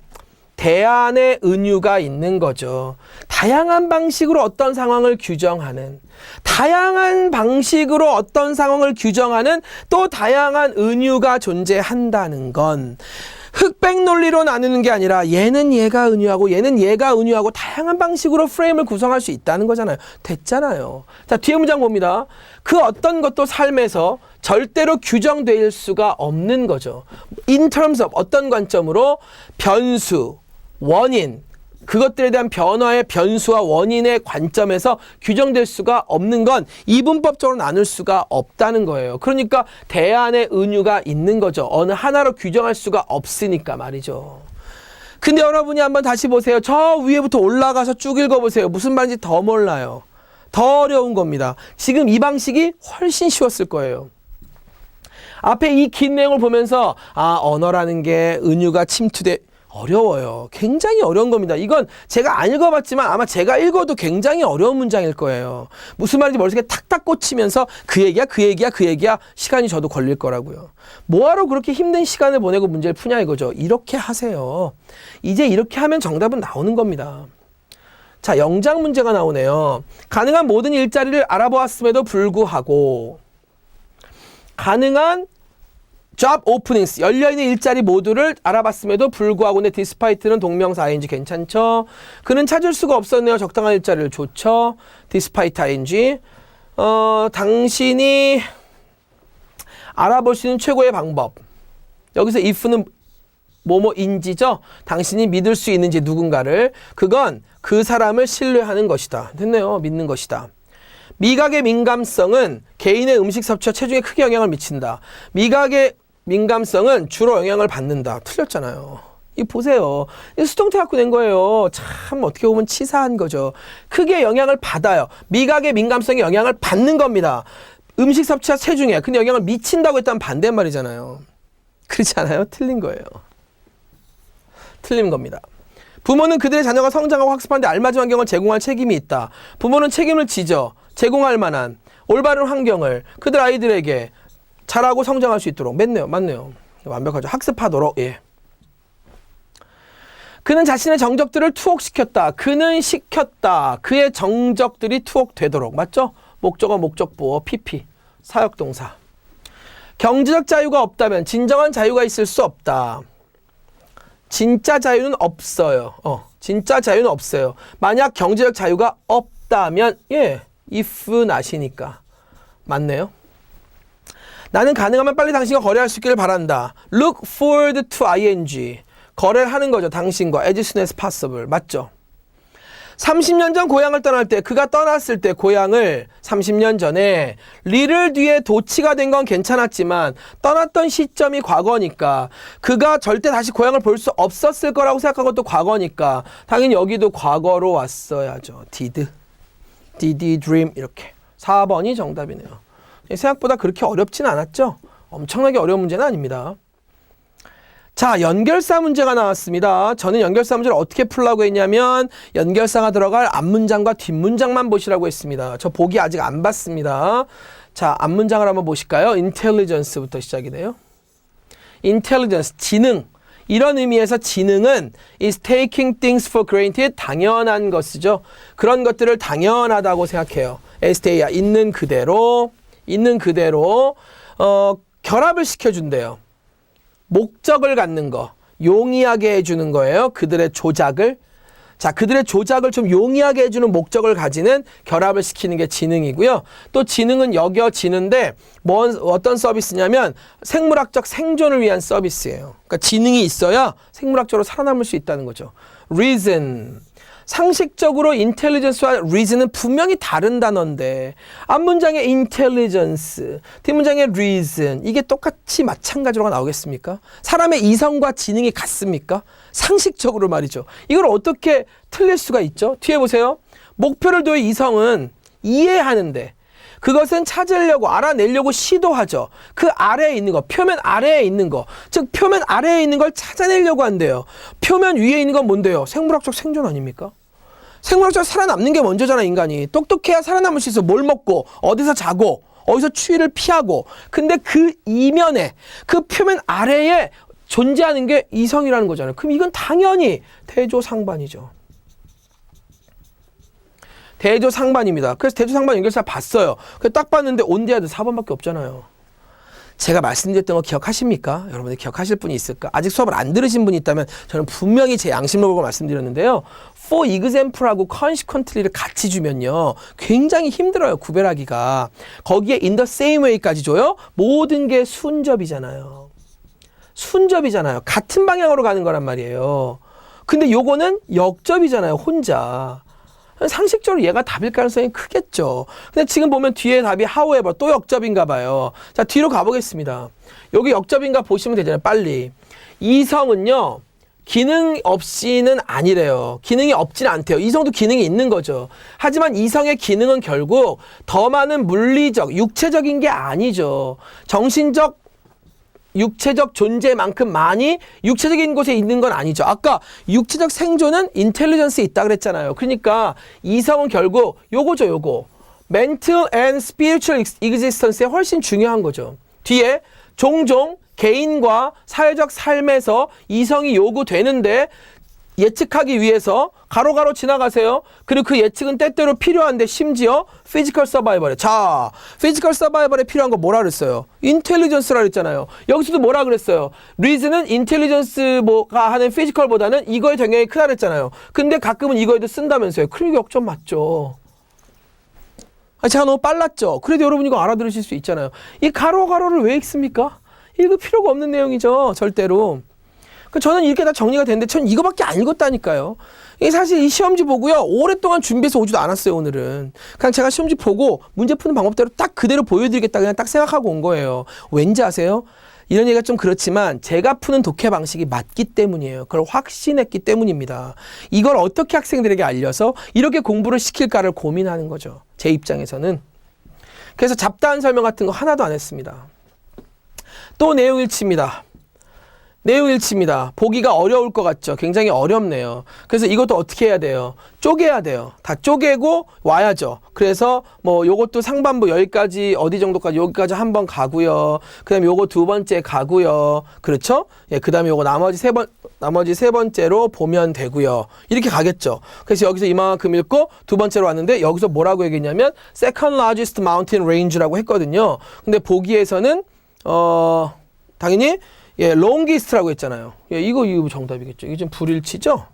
대안의 은유가 있는 거죠. 다양한 방식으로 어떤 상황을 규정하는 다양한 방식으로 어떤 상황을 규정하는 또 다양한 은유가 존재한다는 건 흑백 논리로 나누는 게 아니라 얘는 얘가 은유하고 얘는 얘가 은유하고 다양한 방식으로 프레임을 구성할 수 있다는 거잖아요. 됐잖아요. 자, 뒤에 문장 봅니다. 그 어떤 것도 삶에서 절대로 규정될 수가 없는 거죠. In terms of 어떤 관점으로 변수, 원인, 그것들에 대한 변화의 변수와 원인의 관점에서 규정될 수가 없는 건 이분법적으로 나눌 수가 없다는 거예요. 그러니까 대안의 은유가 있는 거죠. 어느 하나로 규정할 수가 없으니까 말이죠. 근데 여러분이 한번 다시 보세요. 저 위에부터 올라가서 쭉 읽어보세요. 무슨 말인지 더 몰라요. 더 어려운 겁니다. 지금 이 방식이 훨씬 쉬웠을 거예요. 앞에 이 긴 내용을 보면서 언어라는 게 은유가 침투돼 어려워요. 굉장히 어려운 겁니다. 이건 제가 안 읽어봤지만 아마 제가 읽어도 굉장히 어려운 문장일 거예요. 무슨 말인지 머릿속에 탁탁 꽂히면서 그 얘기야 시간이 저도 걸릴 거라고요. 뭐하러 그렇게 힘든 시간을 보내고 문제를 푸냐 이거죠. 이렇게 하세요. 이제 이렇게 하면 정답은 나오는 겁니다. 자, 영작 문제가 나오네요. 가능한 모든 일자리를 알아보았음에도 불구하고 가능한 job openings, 열려있는 일자리 모두를 알아봤음에도 불구하고 근데 despite는 동명사 ing 괜찮죠? 그는 찾을 수가 없었네요. 적당한 일자리를 좋죠? despite ing. 당신이 알아볼 수 있는 최고의 방법. 여기서 if는 뭐뭐인지죠? 당신이 믿을 수 있는지 누군가를. 그건 그 사람을 신뢰하는 것이다. 됐네요. 믿는 것이다. 미각의 민감성은 개인의 음식 섭취와 체중에 크게 영향을 미친다. 미각의 민감성은 주로 영향을 받는다. 틀렸잖아요. 이 보세요. 이 수동태 갖고 낸 거예요. 참 어떻게 보면 치사한 거죠. 크게 영향을 받아요. 미각의 민감성에 영향을 받는 겁니다. 음식 섭취와 체중에. 근데 영향을 미친다고 했다면 반대말이잖아요. 그렇지 않아요? 틀린 거예요. 틀린 겁니다. 부모는 그들의 자녀가 성장하고 학습하는 데 알맞은 환경을 제공할 책임이 있다. 부모는 책임을 지죠. 제공할 만한 올바른 환경을 그들 아이들에게 잘하고 성장할 수 있도록. 맞네요. 완벽하죠. 학습하도록. 예. 그는 자신의 정적들을 투옥시켰다. 그는 시켰다. 그의 정적들이 투옥되도록. 맞죠? 목적어, 목적보어, PP, 사역동사. 경제적 자유가 없다면 진정한 자유가 있을 수 없다. 진짜 자유는 없어요. 진짜 자유는 없어요. 만약 경제적 자유가 없다면 if not이니까 맞네요. 나는 가능하면 빨리 당신과 거래할 수 있기를 바란다. Look forward to ing. 거래를 하는 거죠. 당신과 as soon as possible. 맞죠? 30년 전 고향을 떠날 때 그가 떠났을 때 고향을 30년 전에 리를 뒤에 도치가 된 건 괜찮았지만 떠났던 시점이 과거니까 그가 절대 다시 고향을 볼 수 없었을 거라고 생각한 것도 과거니까 당연히 여기도 과거로 왔어야죠. Did he dream 이렇게 4번이 정답이네요. 생각보다 그렇게 어렵진 않았죠? 엄청나게 어려운 문제는 아닙니다. 자, 연결사 문제가 나왔습니다. 저는 연결사 문제를 어떻게 풀라고 했냐면 연결사가 들어갈 앞문장과 뒷문장만 보시라고 했습니다. 저 보기 아직 안 봤습니다. 자, 앞문장을 한번 보실까요? intelligence부터 시작이네요. intelligence, 지능. 이런 의미에서 지능은 is taking things for granted, 당연한 것이죠. 그런 것들을 당연하다고 생각해요. STA야, 있는 그대로 결합을 시켜준대요. 목적을 갖는 거, 용이하게 해주는 거예요. 그들의 조작을. 자, 그들의 조작을 좀 용이하게 해주는 목적을 가지는 결합을 시키는 게 지능이고요. 또 지능은 여겨지는데 어떤 서비스냐면 생물학적 생존을 위한 서비스예요. 그러니까 지능이 있어야 생물학적으로 살아남을 수 있다는 거죠. reason. 상식적으로 intelligence와 reason은 분명히 다른 단어인데 앞문장의 intelligence, 뒷문장의 reason 이게 똑같이 마찬가지로 나오겠습니까? 사람의 이성과 지능이 같습니까? 상식적으로 말이죠. 이걸 어떻게 틀릴 수가 있죠? 뒤에 보세요. 목표를 두어 이성은 이해하는데 그것은 찾으려고 알아내려고 시도하죠. 그 아래에 있는 거, 표면 아래에 있는 거, 즉 표면 아래에 있는 걸 찾아내려고 한대요. 표면 위에 있는 건 뭔데요? 생물학적 생존 아닙니까? 생물학적으로 살아남는 게 먼저잖아. 인간이 똑똑해야 살아남을 수 있어. 뭘 먹고 어디서 자고 어디서 추위를 피하고. 근데 그 이면에 그 표면 아래에 존재하는 게 이성이라는 거잖아요. 그럼 이건 당연히 대조상반이죠. 대조상반입니다. 그래서 대조상반 연결사 봤어요. 그래서 딱 봤는데 온데아드 4번밖에 없잖아요. 제가 말씀드렸던 거 기억하십니까? 여러분들 기억하실 분이 있을까? 아직 수업을 안 들으신 분이 있다면 저는 분명히 제 양심을 보고 말씀드렸는데요. for example하고 consequently를 같이 주면요. 굉장히 힘들어요. 구별하기가. 거기에 in the same way까지 줘요. 모든 게 순접이잖아요. 같은 방향으로 가는 거란 말이에요. 근데 요거는 역접이잖아요, 혼자. 상식적으로 얘가 답일 가능성이 크겠죠. 근데 지금 보면 뒤에 답이 however 또 역접인가 봐요. 자, 뒤로 가보겠습니다. 여기 역접인가 보시면 되잖아요, 빨리. 이성은요, 기능 없이는 아니래요. 기능이 없지는 않대요. 이성도 기능이 있는 거죠. 하지만 이성의 기능은 결국 더 많은 물리적, 육체적인 게 아니죠. 정신적, 육체적 존재만큼 많이 육체적인 곳에 있는 건 아니죠. 아까 육체적 생존은 인텔리전스에 있다 그랬잖아요. 그러니까 이성은 결국 요거죠, 요거. mental and spiritual existence에 훨씬 중요한 거죠. 뒤에 종종 개인과 사회적 삶에서 이성이 요구되는데 예측하기 위해서 가로가로 지나가세요. 그리고 그 예측은 때때로 필요한데 심지어 피지컬 서바이벌에. 자, 피지컬 서바이벌에 필요한 거 뭐라 그랬어요? 인텔리전스라 그랬잖아요. 여기서도 뭐라 그랬어요? 리즈는 인텔리전스가 하는 피지컬보다는 이거에 영향이 크다 그랬잖아요. 근데 가끔은 이거에도 쓴다면서요. 그리고 역점 맞죠. 제가 너무 빨랐죠? 그래도 여러분 이거 알아들으실 수 있잖아요. 이 가로가로를 왜 읽습니까? 읽을 필요가 없는 내용이죠. 절대로. 저는 이렇게 다 정리가 됐는데 전 이거밖에 안 읽었다니까요. 이게 사실 이 시험지 보고요. 오랫동안 준비해서 오지도 않았어요, 오늘은. 그냥 제가 시험지 보고 문제 푸는 방법대로 딱 그대로 보여드리겠다 그냥 딱 생각하고 온 거예요. 왠지 아세요? 이런 얘기가 좀 그렇지만 제가 푸는 독해 방식이 맞기 때문이에요. 그걸 확신했기 때문입니다. 이걸 어떻게 학생들에게 알려서 이렇게 공부를 시킬까를 고민하는 거죠. 제 입장에서는. 그래서 잡다한 설명 같은 거 하나도 안 했습니다. 또 내용 일치입니다. 내용 일치입니다. 보기가 어려울 것 같죠? 굉장히 어렵네요. 그래서 이것도 어떻게 해야 돼요? 쪼개야 돼요. 다 쪼개고 와야죠. 그래서 뭐 요것도 상반부 여기까지 어디 정도까지 여기까지 한번 가고요. 그다음에 요거 두 번째 가고요. 그렇죠? 예, 그다음에 요거 나머지 세 번째로 보면 되고요. 이렇게 가겠죠. 그래서 여기서 이만큼 읽고 두 번째로 왔는데 여기서 뭐라고 얘기했냐면 second largest mountain range라고 했거든요. 근데 보기에서는 당연히 예, longest라고 했잖아요. 예, 이거 정답이겠죠. 이게 좀 불일치죠?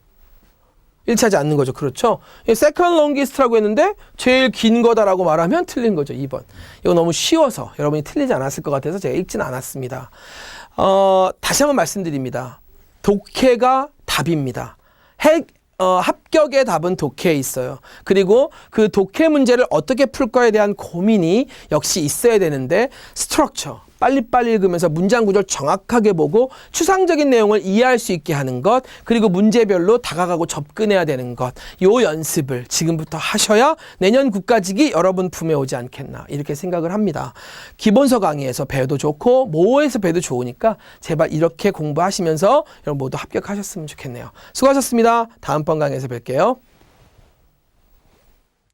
일치하지 않는 거죠. 그렇죠? 예, second longest라고 했는데 제일 긴 거다라고 말하면 틀린 거죠. 2번. 이거 너무 쉬워서 여러분이 틀리지 않았을 것 같아서 제가 읽지는 않았습니다. 다시 한번 말씀드립니다. 독해가 답입니다. 합격의 답은 독해에 있어요. 그리고 그 독해 문제를 어떻게 풀 거에 대한 고민이 역시 있어야 되는데 스트럭처. 빨리빨리 읽으면서 문장 구조를 정확하게 보고 추상적인 내용을 이해할 수 있게 하는 것, 그리고 문제별로 다가가고 접근해야 되는 것, 요 연습을 지금부터 하셔야 내년 국가직이 여러분 품에 오지 않겠나 이렇게 생각을 합니다. 기본서 강의에서 배워도 좋고 모호에서 배워도 좋으니까 제발 이렇게 공부하시면서 여러분 모두 합격하셨으면 좋겠네요. 수고하셨습니다. 다음번 강의에서 뵐게요.